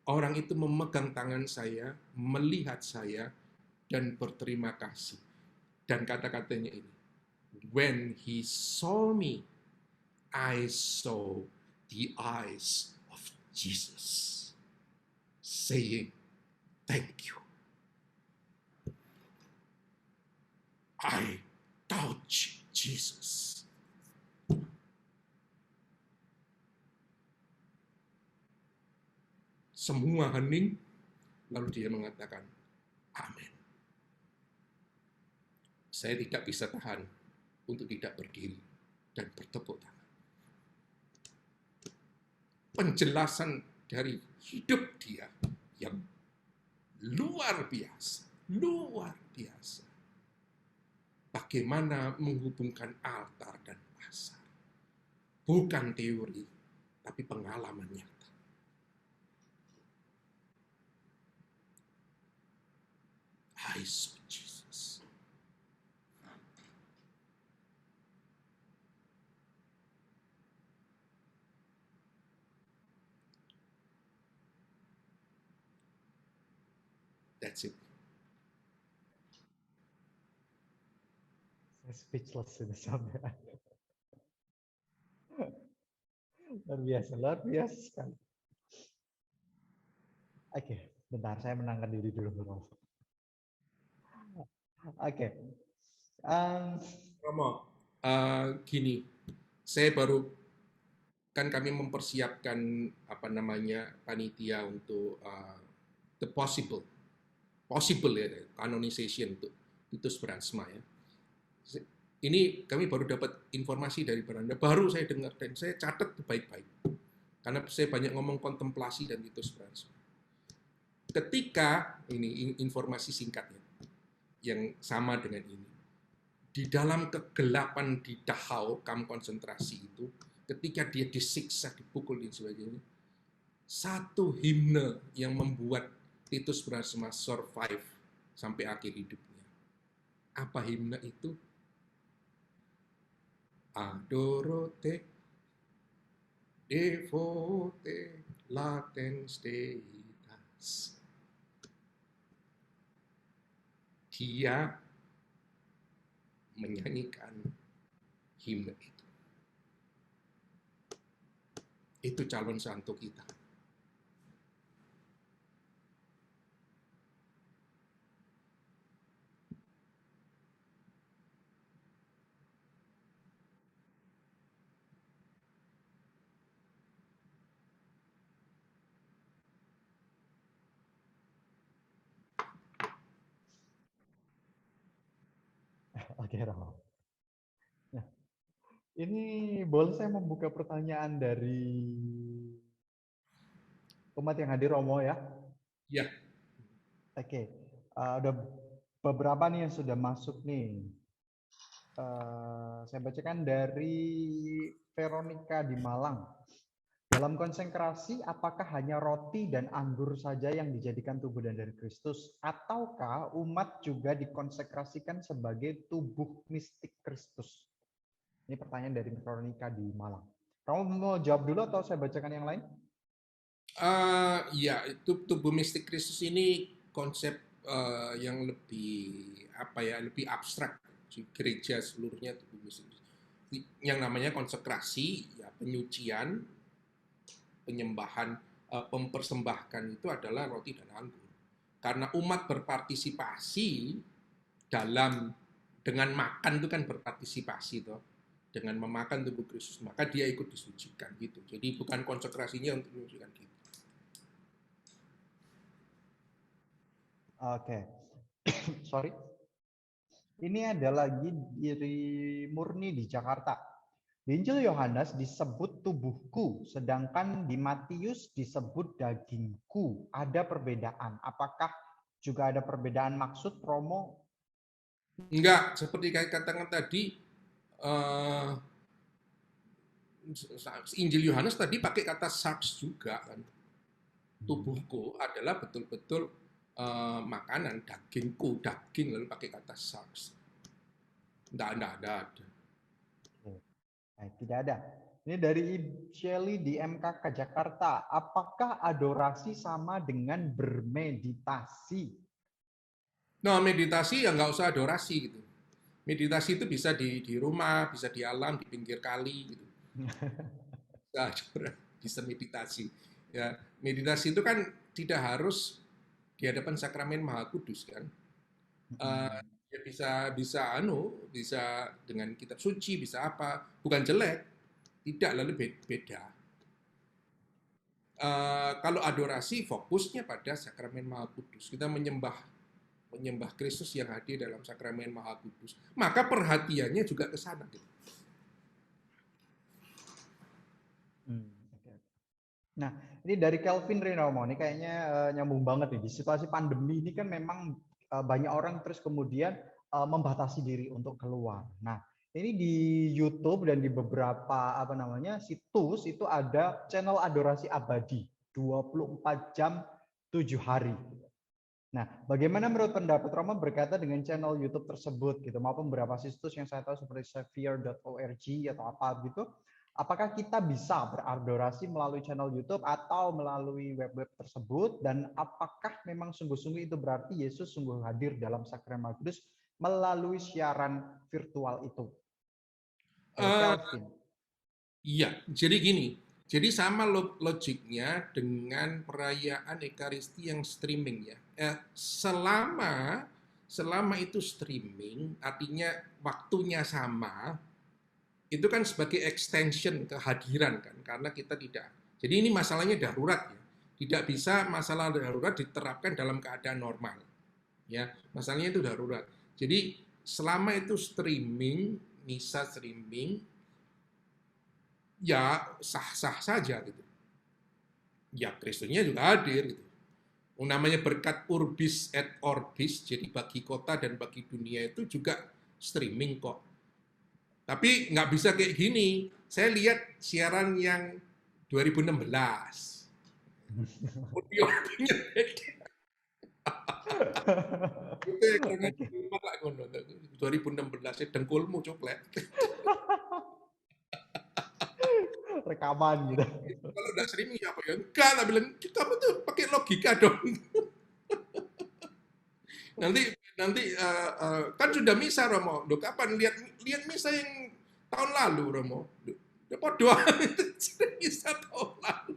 Orang itu memegang tangan saya, melihat saya, dan berterima kasih. Dan kata-katanya ini, when he saw me, I saw the eyes of Jesus, saying, thank you. I touch Jesus. Semua hening, lalu dia mengatakan, amin. Saya tidak bisa tahan untuk tidak berdiri dan bertepuk tangan. Penjelasan dari hidup dia yang luar biasa, luar biasa. Bagaimana menghubungkan altar dan pasar. Bukan teori, tapi pengalaman nyata. I saw Jesus. That's it. Saya speechless ini sampai. Luar biasa sekali. Oke, bentar saya menangkan diri dulu. Oke. Romo, gini, kami mempersiapkan panitia untuk the possible ya, canonization untuk Titus Brandsma ya. Ini kami baru dapat informasi dari Beranda, baru saya dengar dan saya catat baik-baik. Karena saya banyak ngomong kontemplasi dan Titus Brandsma. Ketika ini informasi singkatnya yang sama dengan ini. Di dalam kegelapan di Dachau, kamp konsentrasi itu, ketika dia disiksa, dipukul dan sebagainya, satu himne yang membuat Titus Brandsma survive sampai akhir hidupnya. Apa himne itu? Adorote, devote, latens deitas. Dia menyanyikan himne itu. Itu calon santo kita. Oke, Romo. Nah, ini boleh saya membuka pertanyaan dari umat yang hadir, Romo ya? Ya. Oke, ada beberapa nih yang sudah masuk nih. Saya bacakan dari Veronica di Malang. Dalam konsekrasi, apakah hanya roti dan anggur saja yang dijadikan tubuh dan dari Kristus? Ataukah umat juga dikonsekrasikan sebagai tubuh mistik Kristus? Ini pertanyaan dari Veronica di Malang. Kamu mau jawab dulu atau saya bacakan yang lain? Ya, itu tubuh mistik Kristus ini konsep yang lebih abstrak. Gereja seluruhnya tubuh mistik Kristus. Yang namanya konsekrasi, ya penyucian, penyembahan, mempersembahkan itu adalah roti dan anggur. Karena umat berpartisipasi dengan makan itu kan berpartisipasi toh. Dengan memakan tubuh Kristus, maka dia ikut disucikan gitu. Jadi bukan konsekrasinya untuk menyucikan kita. Oke. Sorry. Ini ada lagi dari Murni di Jakarta. Di Injil Yohanes disebut tubuhku, sedangkan di Matius disebut dagingku. Ada perbedaan. Apakah juga ada perbedaan maksud, Romo? Enggak, seperti katakan tadi, eh, Injil Yohanes tadi pakai kata sarx juga kan. Tubuhku adalah betul-betul makanan, dagingku, daging, lalu pakai kata sarx. Enggak ada. Oke. Tidak ada. Ini dari Shelly di MKK Jakarta. Apakah adorasi sama dengan bermeditasi? Nah, meditasi ya nggak usah adorasi gitu. Meditasi itu bisa di rumah, bisa di alam, di pinggir kali gitu. Bisa meditasi. Ya, meditasi itu kan tidak harus di hadapan sakramen Maha Kudus kan. Ya bisa dengan kitab suci, bisa apa, bukan jelek, tidak lalu beda. Kalau adorasi fokusnya pada sakramen Maha Kudus, kita menyembah Kristus yang hadir dalam sakramen Maha Kudus, maka perhatiannya juga ke sana. Gitu. Nah, ini dari Kelvin Rinomo, ini kayaknya nyambung banget nih. Di situasi pandemi ini kan memang banyak orang terus kemudian membatasi diri untuk keluar. Nah, ini di YouTube dan di beberapa situs itu ada channel adorasi abadi 24 jam 7 hari. Nah, bagaimana menurut pendapat Roma berkaitan dengan channel YouTube tersebut gitu maupun beberapa situs yang saya tahu seperti Xavier.org atau apa gitu. Apakah kita bisa beradorasi melalui channel YouTube atau melalui web-web tersebut dan apakah memang sungguh-sungguh itu berarti Yesus sungguh hadir dalam sakramen kudus melalui siaran virtual itu? Dari Uh, Kelvin. iya, jadi gini. Jadi sama logiknya dengan perayaan Ekaristi yang streaming ya. Selama itu streaming, artinya waktunya sama, itu kan sebagai extension kehadiran kan, karena kita tidak. Jadi ini masalahnya darurat ya. Tidak bisa masalah darurat diterapkan dalam keadaan normal. Ya, masalahnya itu darurat. Jadi selama itu streaming, misa streaming, ya sah-sah saja gitu. Ya Kristusnya juga hadir gitu. Namanya berkat urbis et orbis, jadi bagi kota dan bagi dunia itu juga streaming kok. Tapi nggak bisa kayak gini. Saya lihat siaran yang 2016. Audio-nya beda. Itu yang kurang lah 2016 dengkulmu coklat. Rekaman gitu. Kalau udah streaming ya apa ya? Enggak lah bilang, kamu tuh pakai logika dong. nanti kan sudah misa Romo. Loh, kapan lihat misa yang tahun lalu Romo? Udah podo misa tahun lalu.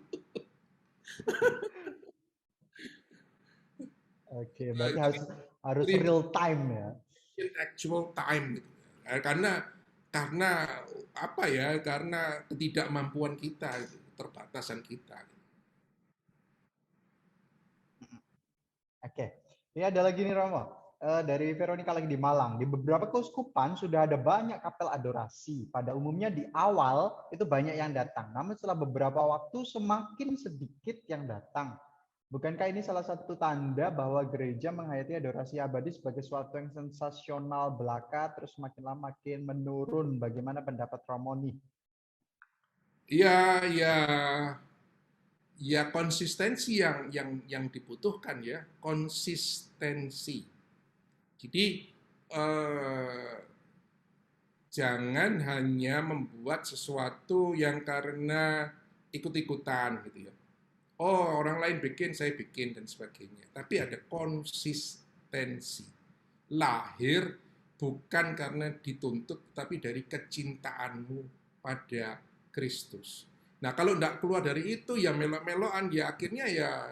Oke, berarti harus real time ya. In actual time gitu. Karena apa ya? Karena ketidakmampuan kita, keterbatasan kita. Oke, ini ada lagi nih Romo. Dari Veronica lagi di Malang. Di beberapa keuskupan sudah ada banyak kapel adorasi. Pada umumnya di awal itu banyak yang datang. Namun setelah beberapa waktu semakin sedikit yang datang. Bukankah ini salah satu tanda bahwa gereja menghayati adorasi abadi sebagai sesuatu yang sensasional belaka terus makin lama makin menurun? Bagaimana pendapat Romo nih? Ya, ya, ya konsistensi yang dibutuhkan ya, konsistensi. Jadi jangan hanya membuat sesuatu yang karena ikut-ikutan gitu ya. Oh, orang lain bikin, saya bikin dan sebagainya. Tapi ada konsistensi. Lahir bukan karena dituntut, tapi dari kecintaanmu pada Kristus. Nah, kalau tidak keluar dari itu, ya melok-melokan, ya akhirnya ya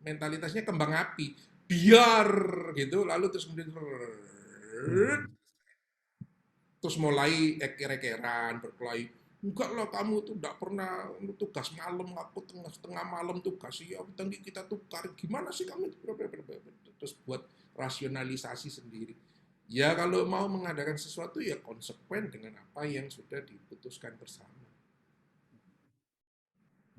mentalitasnya kembang api. Biar gitu, lalu terus kemudian terus mulai eker-ekeran, berkelahi. Enggak lah, kamu tuh enggak pernah tugas malam, aku tengah malam tugas, ya kita tukar. Gimana sih kamu? Terus buat rasionalisasi sendiri. Ya kalau mau mengadakan sesuatu ya konsekuen dengan apa yang sudah diputuskan bersama.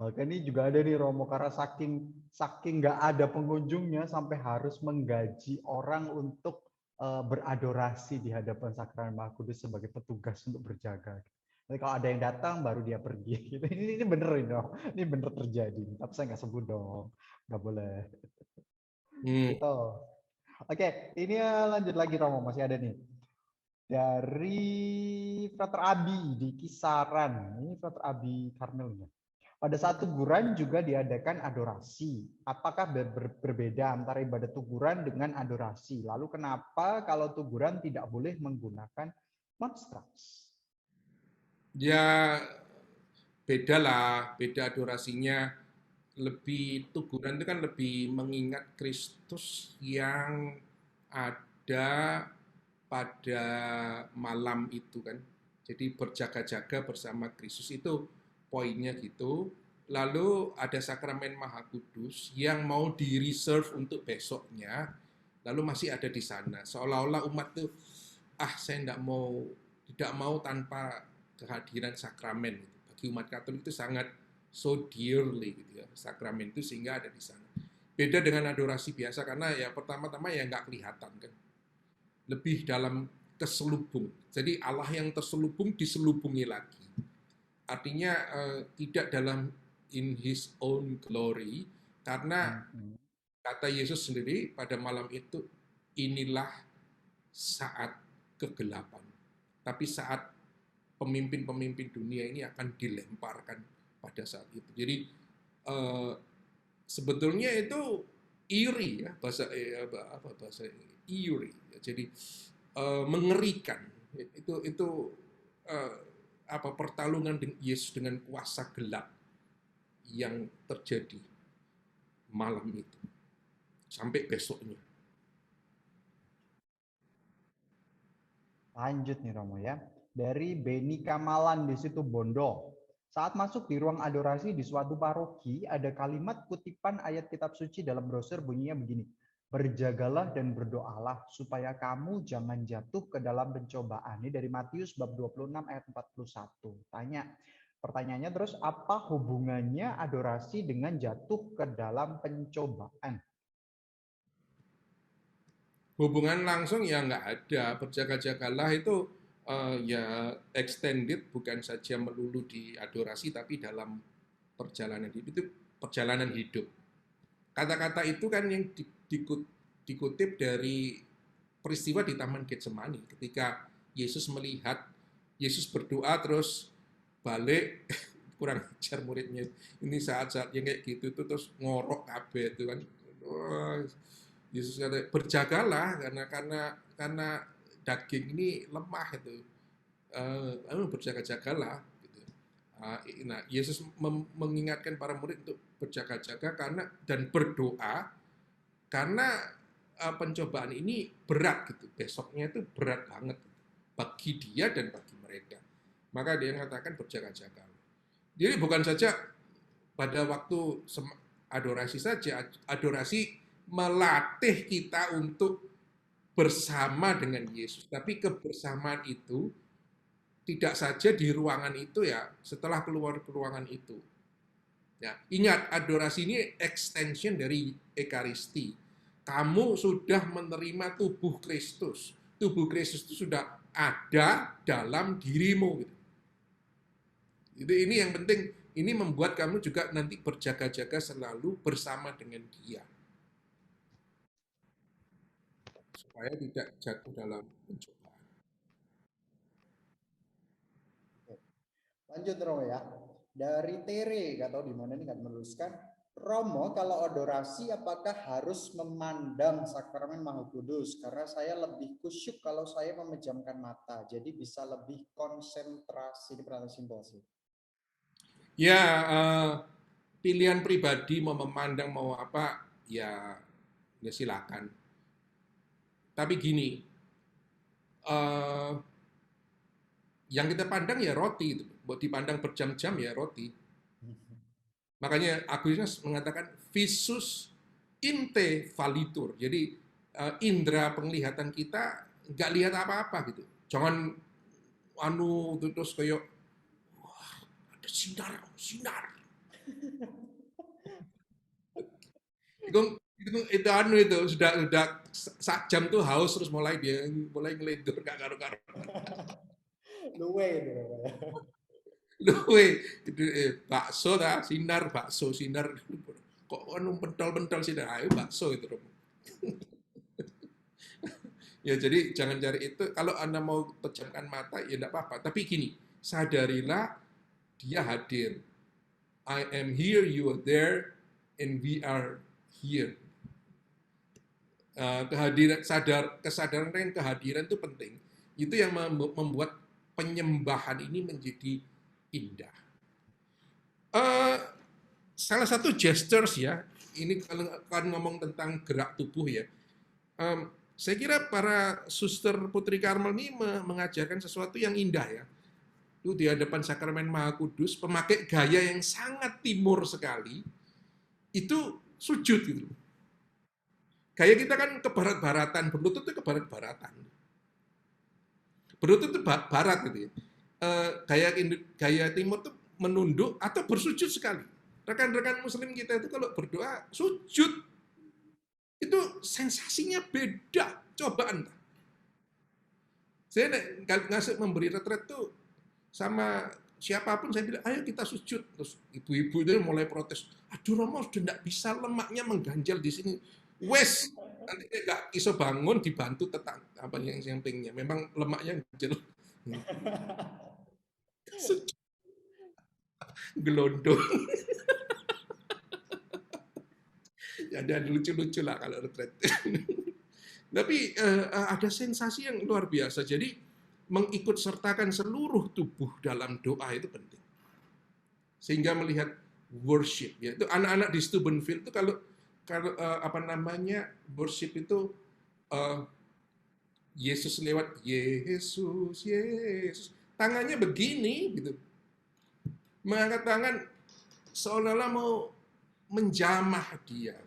Maka ini juga ada nih Romo, karena saking nggak ada pengunjungnya sampai harus menggaji orang untuk beradorasi di hadapan Sakramen Maha Kudus sebagai petugas untuk berjaga. Jadi kalau ada yang datang baru dia pergi. Gitu. Ini bener ini dong. Ini bener terjadi. Tapi saya nggak sebut dong. Nggak boleh. Gitu. Oke, ini lanjut lagi Romo. Masih ada nih. Dari Frater Abi di Kisaran. Ini Frater Abi Karmelnya. Pada saat teguran juga diadakan adorasi. Apakah berbeda antara ibadah teguran dengan adorasi? Lalu kenapa kalau teguran tidak boleh menggunakan monstrans? Ya beda lah, beda adorasinya. Lebih teguran itu kan lebih mengingat Kristus yang ada pada malam itu kan. Jadi berjaga-jaga bersama Kristus itu poinnya gitu. Lalu ada sakramen Maha Kudus yang mau di-reserve untuk besoknya, lalu masih ada di sana. Seolah-olah umat tuh, saya tidak mau tanpa kehadiran sakramen. Bagi umat Katolik itu sangat so dearly gitu ya, sakramen itu sehingga ada di sana. Beda dengan adorasi biasa karena ya pertama-tama ya nggak kelihatan kan. Lebih dalam terselubung. Jadi Allah yang terselubung diselubungi lagi. Artinya tidak dalam in his own glory, karena kata Yesus sendiri pada malam itu, inilah saat kegelapan. Tapi saat pemimpin-pemimpin dunia ini akan dilemparkan pada saat itu. Jadi sebetulnya itu eerie ya, bahasa eerie. Jadi mengerikan. Itu pertarungan Yesus dengan kuasa gelap yang terjadi malam itu sampai besoknya. Lanjut nih Romo ya. Dari Beni Kamalan di situ Bondo. Saat masuk di ruang adorasi di suatu paroki, ada kalimat kutipan ayat kitab suci dalam brosur bunyinya begini. Berjagalah dan berdoalah supaya kamu jangan jatuh ke dalam pencobaan. Ini dari Matius bab 26 ayat 41. Pertanyaannya terus, apa hubungannya adorasi dengan jatuh ke dalam pencobaan? Hubungan langsung ya nggak ada. Berjaga-jagalah itu ya extended, bukan saja melulu di adorasi, tapi dalam perjalanan hidup. Itu perjalanan hidup. Kata-kata itu kan yang dikutip dari peristiwa di Taman Getsemani. Ketika Yesus Yesus berdoa terus balik, kurang ajar muridnya. Ini saat-saat yang kayak gitu itu terus ngorok kabeh itu kan. Yesus kata berjagalah karena daging ini lemah itu. Berjaga-jagalah. Gitu. Nah, Yesus mengingatkan para murid untuk berjaga-jaga dan berdoa karena pencobaan ini berat gitu. Besoknya itu berat banget bagi dia dan bagi mereka. Maka dia mengatakan berjaga-jaga. Jadi bukan saja pada waktu adorasi saja, adorasi melatih kita untuk bersama dengan Yesus. Tapi kebersamaan itu tidak saja di ruangan itu ya, setelah keluar ke ruangan itu. Ya, ingat, adorasi ini extension dari Ekaristi. Kamu sudah menerima tubuh Kristus. Tubuh Kristus itu sudah ada dalam dirimu. Gitu. Jadi ini yang penting, ini membuat kamu juga nanti berjaga-jaga selalu bersama dengan Dia. Supaya tidak jatuh dalam pencobaan. Lanjut Romo ya. Dari Tere, nggak tahu di mana nih, nggak menuliskan. Romo, kalau adorasi apakah harus memandang sakramen Maha Kudus? Karena saya lebih kusyuk kalau saya memejamkan mata, jadi bisa lebih konsentrasi. Di perhatian simpel sih. Ya, pilihan pribadi mau memandang mau apa, ya silakan. Tapi gini, yang kita pandang ya roti, itu. Buat dipandang berjam-jam ya roti. Makanya Agustinus mengatakan visus inte valitur. Jadi indera penglihatan kita nggak lihat apa-apa gitu. Jangan terus kayak wah, ada sinar. Itu anu itu sudah jam tuh haus terus mulai ngelindur gak karo-karo. Luwe itu Romo ya. Luwe itu bakso sinar kok anu pentol sinar ayo bakso itu Romo. Ya jadi jangan cari itu, kalau Anda mau pejamkan mata ya enggak apa-apa, tapi gini, sadarilah dia hadir. I am here, you are there, and we are here. Kesadaran dan kehadiran itu penting. Itu yang membuat penyembahan ini menjadi indah. Salah satu gestures ya, ini kalau ngomong tentang gerak tubuh ya, saya kira para suster Putri Karmel ini mengajarkan sesuatu yang indah ya. Itu di hadapan sakramen Maha Kudus, pemakai gaya yang sangat timur sekali, itu sujud gitu. Gaya kita kan ke barat-baratan, berlutut itu ke barat-baratan. Berlutut itu barat gitu ya. Gaya timur itu menunduk atau bersujud sekali. Rekan-rekan muslim kita itu kalau berdoa, sujud. Itu sensasinya beda. Coba Anda. Saya ngasih memberi retret tuh sama siapapun, saya bilang, ayo kita sujud. Terus ibu-ibu itu mulai protes. Aduh Romo, sudah tidak bisa, lemaknya mengganjal di sini. Wes, nanti nggak iso bangun dibantu apa yang sampingnya. Memang lemaknya ganjel. Gelondong. Ada lucu-lucu lah kalau retret. Tapi ada sensasi yang luar biasa. Jadi mengikut sertakan seluruh tubuh dalam doa itu penting. Sehingga melihat worship, yaitu anak-anak di Steubenville itu kalau worship itu Yesus lewat Yesus, tangannya begini gitu, mengangkat tangan seolah-olah mau menjamah dia.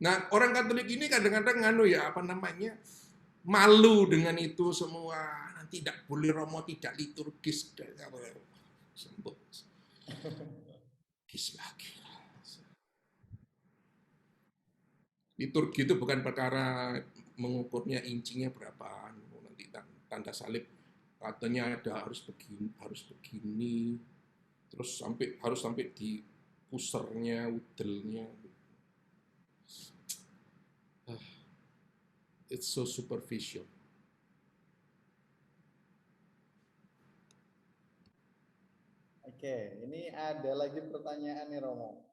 Nah, orang Katolik ini kadang-kadang malu dengan itu semua. Nanti tidak boleh Romo tidak liturgis. Sembuh. Liturgis lagi. Liturgi itu bukan perkara mengukurnya incinya berapa. Nanti tanda salib katanya harus begini. Terus harus sampai di pusernya, udelnya. It's so superficial. Oke, ini ada lagi pertanyaan nih Romo.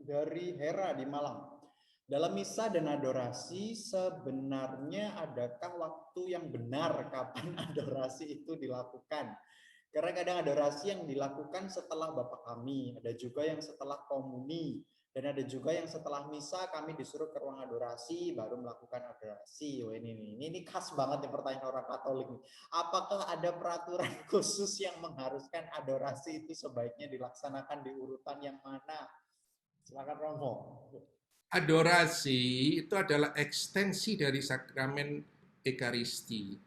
Dari Hera di Malang. Dalam misa dan adorasi sebenarnya adakah waktu yang benar kapan adorasi itu dilakukan? Karena kadang adorasi yang dilakukan setelah Bapa Kami, ada juga yang setelah komuni, dan ada juga yang setelah misa kami disuruh ke ruang adorasi baru melakukan adorasi. Wah, ini khas banget nih pertanyaan orang Katolik nih. Apakah ada peraturan khusus yang mengharuskan adorasi itu sebaiknya dilaksanakan di urutan yang mana? Silakan Romo. Adorasi itu adalah ekstensi dari sakramen Ekaristi.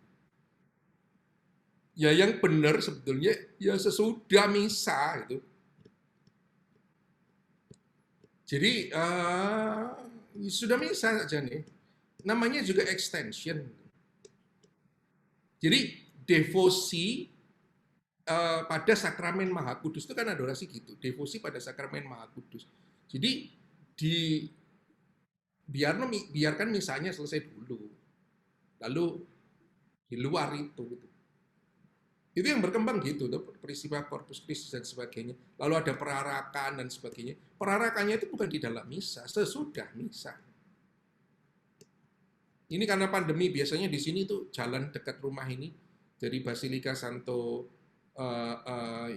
Ya yang benar sebetulnya ya sesudah misa itu. Jadi sudah misa saja nih. Namanya juga extension. Jadi devosi pada sakramen Maha Kudus itu kan adorasi gitu. Devosi pada sakramen Maha Kudus. Jadi biarkan misanya selesai dulu. Lalu di luar itu gitu. Itu yang berkembang gitu, peristiwa Corpus Christi dan sebagainya. Lalu ada perarakan dan sebagainya. Perarakannya itu bukan di dalam misa, sesudah misa. Ini karena pandemi, biasanya di sini tuh jalan dekat rumah ini, dari Basilika Santo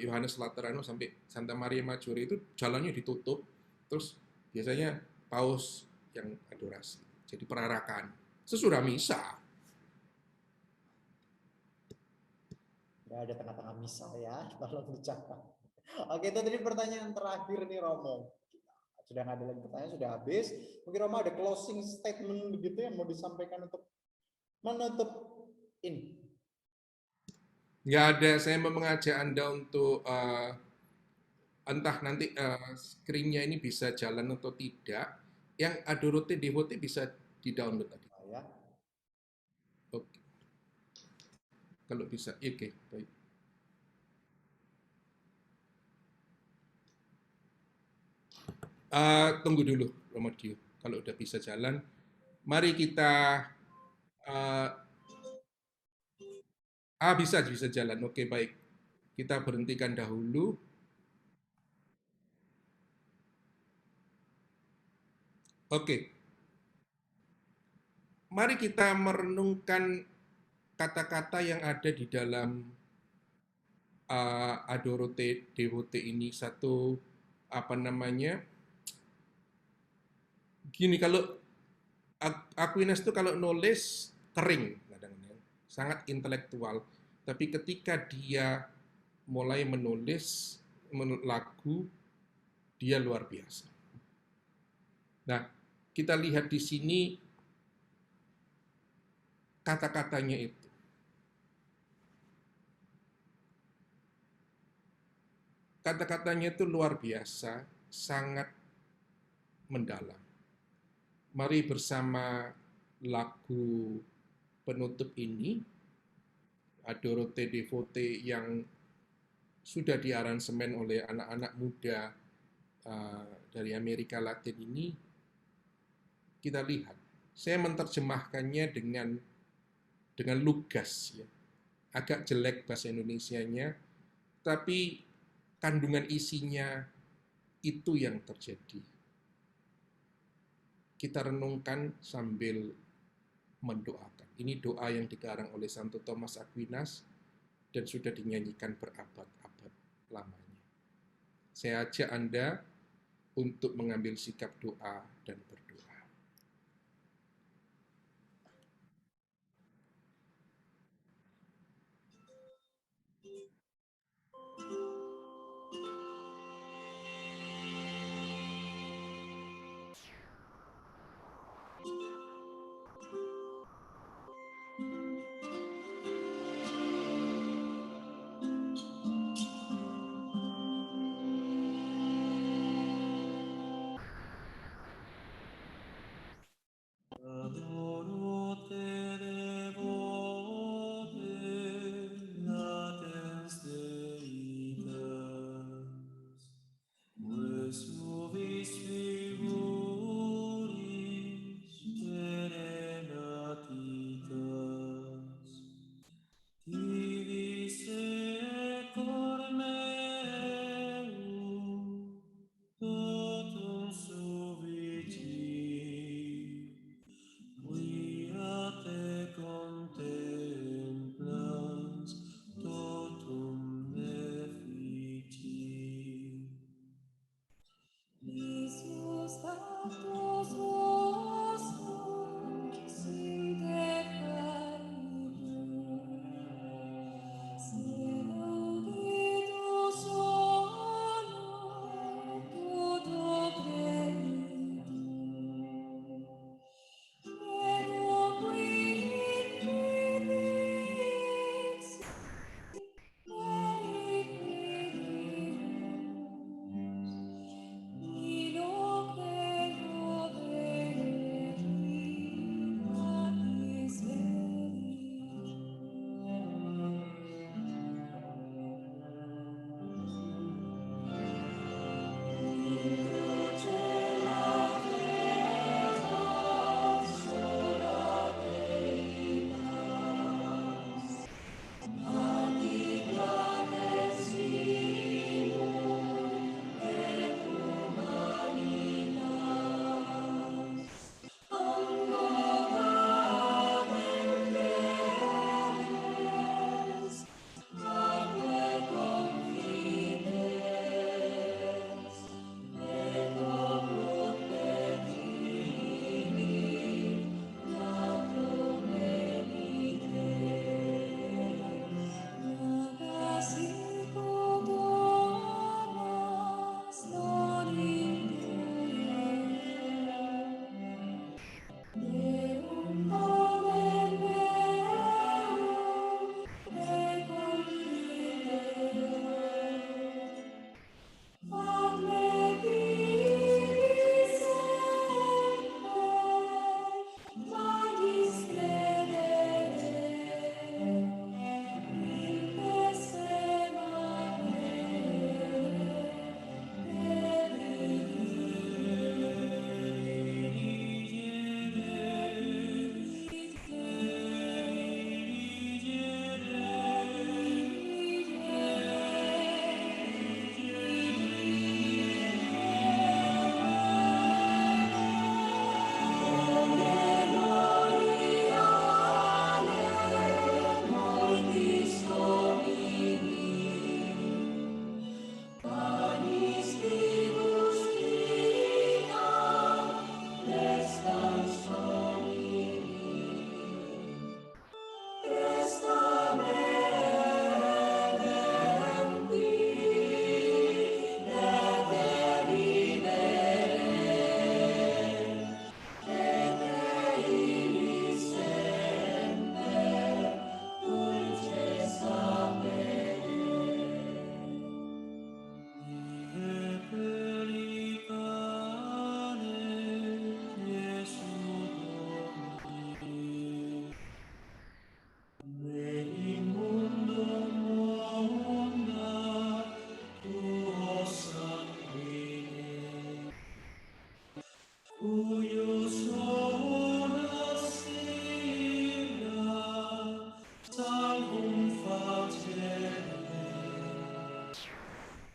Yohanes Laterano sampai Santa Maria Maggiore itu jalannya ditutup. Terus biasanya paus yang adorasi. Jadi perarakan. Sesudah misa. Nggak ada tengah-tengah misa ya, tolong dicatat. Oke, itu tadi pertanyaan terakhir nih Romo. Sudah nggak ada lagi pertanyaan, sudah habis. Mungkin Romo ada closing statement begitu yang mau disampaikan untuk menutup ini. Nggak ada, saya mau mengajak Anda untuk entah nanti screen-nya ini bisa jalan atau tidak. Yang Adorote Devote bisa di-download tadi. Ya. Oke. Kalau bisa, oke, baik. Tunggu dulu, Romodio. Kalau udah bisa jalan, mari kita bisa jalan. Oke, baik. Kita berhentikan dahulu. Oke. Mari kita merenungkan kata-kata yang ada di dalam Adorote Devote ini. Satu, apa namanya, gini, kalau Aquinas itu kalau nulis kering kadang-kadang, sangat intelektual. Tapi ketika dia mulai menulis lagu, dia luar biasa. Nah, kita lihat di sini kata-katanya itu. Kata-katanya itu luar biasa, sangat mendalam. Mari bersama lagu penutup ini, Adorote Devote, yang sudah diaransemen oleh anak-anak muda dari Amerika Latin ini, kita lihat. Saya menerjemahkannya dengan lugas, ya. Agak jelek bahasa Indonesianya, tapi kandungan isinya itu yang terjadi. Kita renungkan sambil mendoakan. Ini doa yang dikarang oleh Santo Thomas Aquinas dan sudah dinyanyikan berabad-abad lamanya. Saya ajak Anda untuk mengambil sikap doa dan berdoa.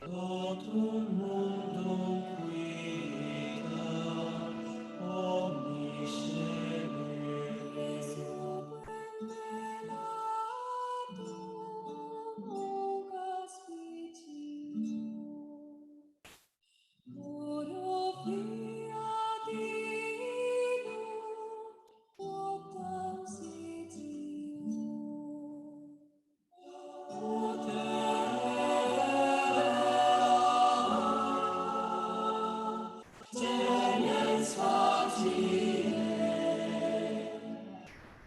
totum mundum quita omniscere.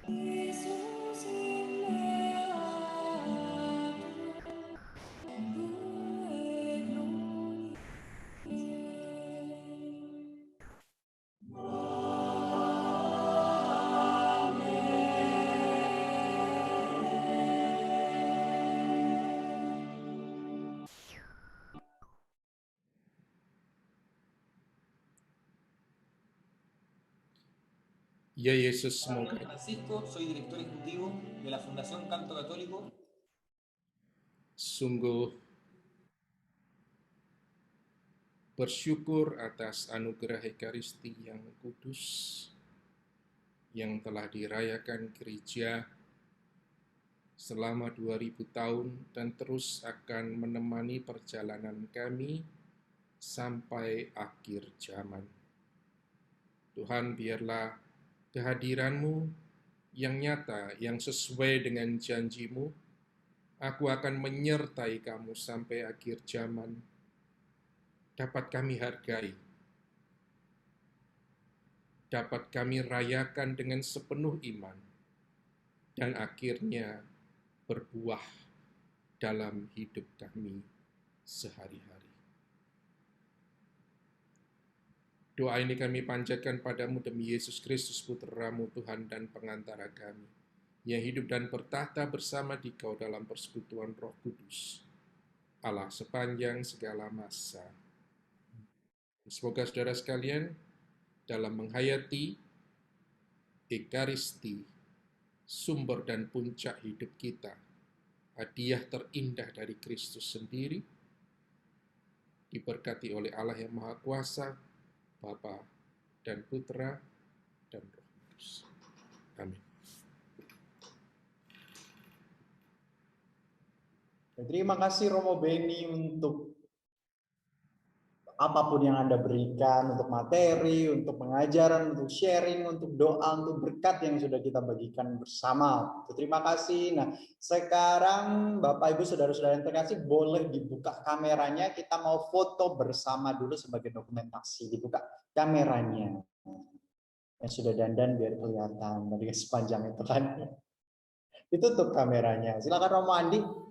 Jesus in Ya Yesus, semoga Francisco, soy director ejecutivo de la Fundación Canto Católico. sungguh bersyukur atas anugerah Ekaristi yang kudus yang telah dirayakan gereja selama 2000 tahun dan terus akan menemani perjalanan kami sampai akhir zaman. Tuhan, biarlah kehadiran-Mu yang nyata, yang sesuai dengan janji-Mu, aku akan menyertai kamu sampai akhir zaman, dapat kami hargai, dapat kami rayakan dengan sepenuh iman, dan akhirnya berbuah dalam hidup kami sehari-hari. Doa ini kami panjatkan padamu demi Yesus Kristus, Putra-Mu, Tuhan dan pengantara kami, yang hidup dan bertahta bersama Dikau dalam persekutuan Roh Kudus, Allah sepanjang segala masa. Semoga saudara sekalian dalam menghayati Ekaristi, sumber dan puncak hidup kita, hadiah terindah dari Kristus sendiri, diberkati oleh Allah yang Maha Kuasa, Bapa dan Putra dan Roh Kudus. Amin. Terima kasih Romo Beni untuk apapun yang Anda berikan, untuk materi, untuk pengajaran, untuk sharing, untuk doa, untuk berkat yang sudah kita bagikan bersama. Terima kasih. Nah, sekarang Bapak Ibu Saudara-saudara yang terkasih, boleh dibuka kameranya. Kita mau foto bersama dulu sebagai dokumentasi. Dibuka kameranya. Yang sudah dandan biar kelihatan dari sepanjang itu kan. Ditutup kameranya. Silakan Romo Andi.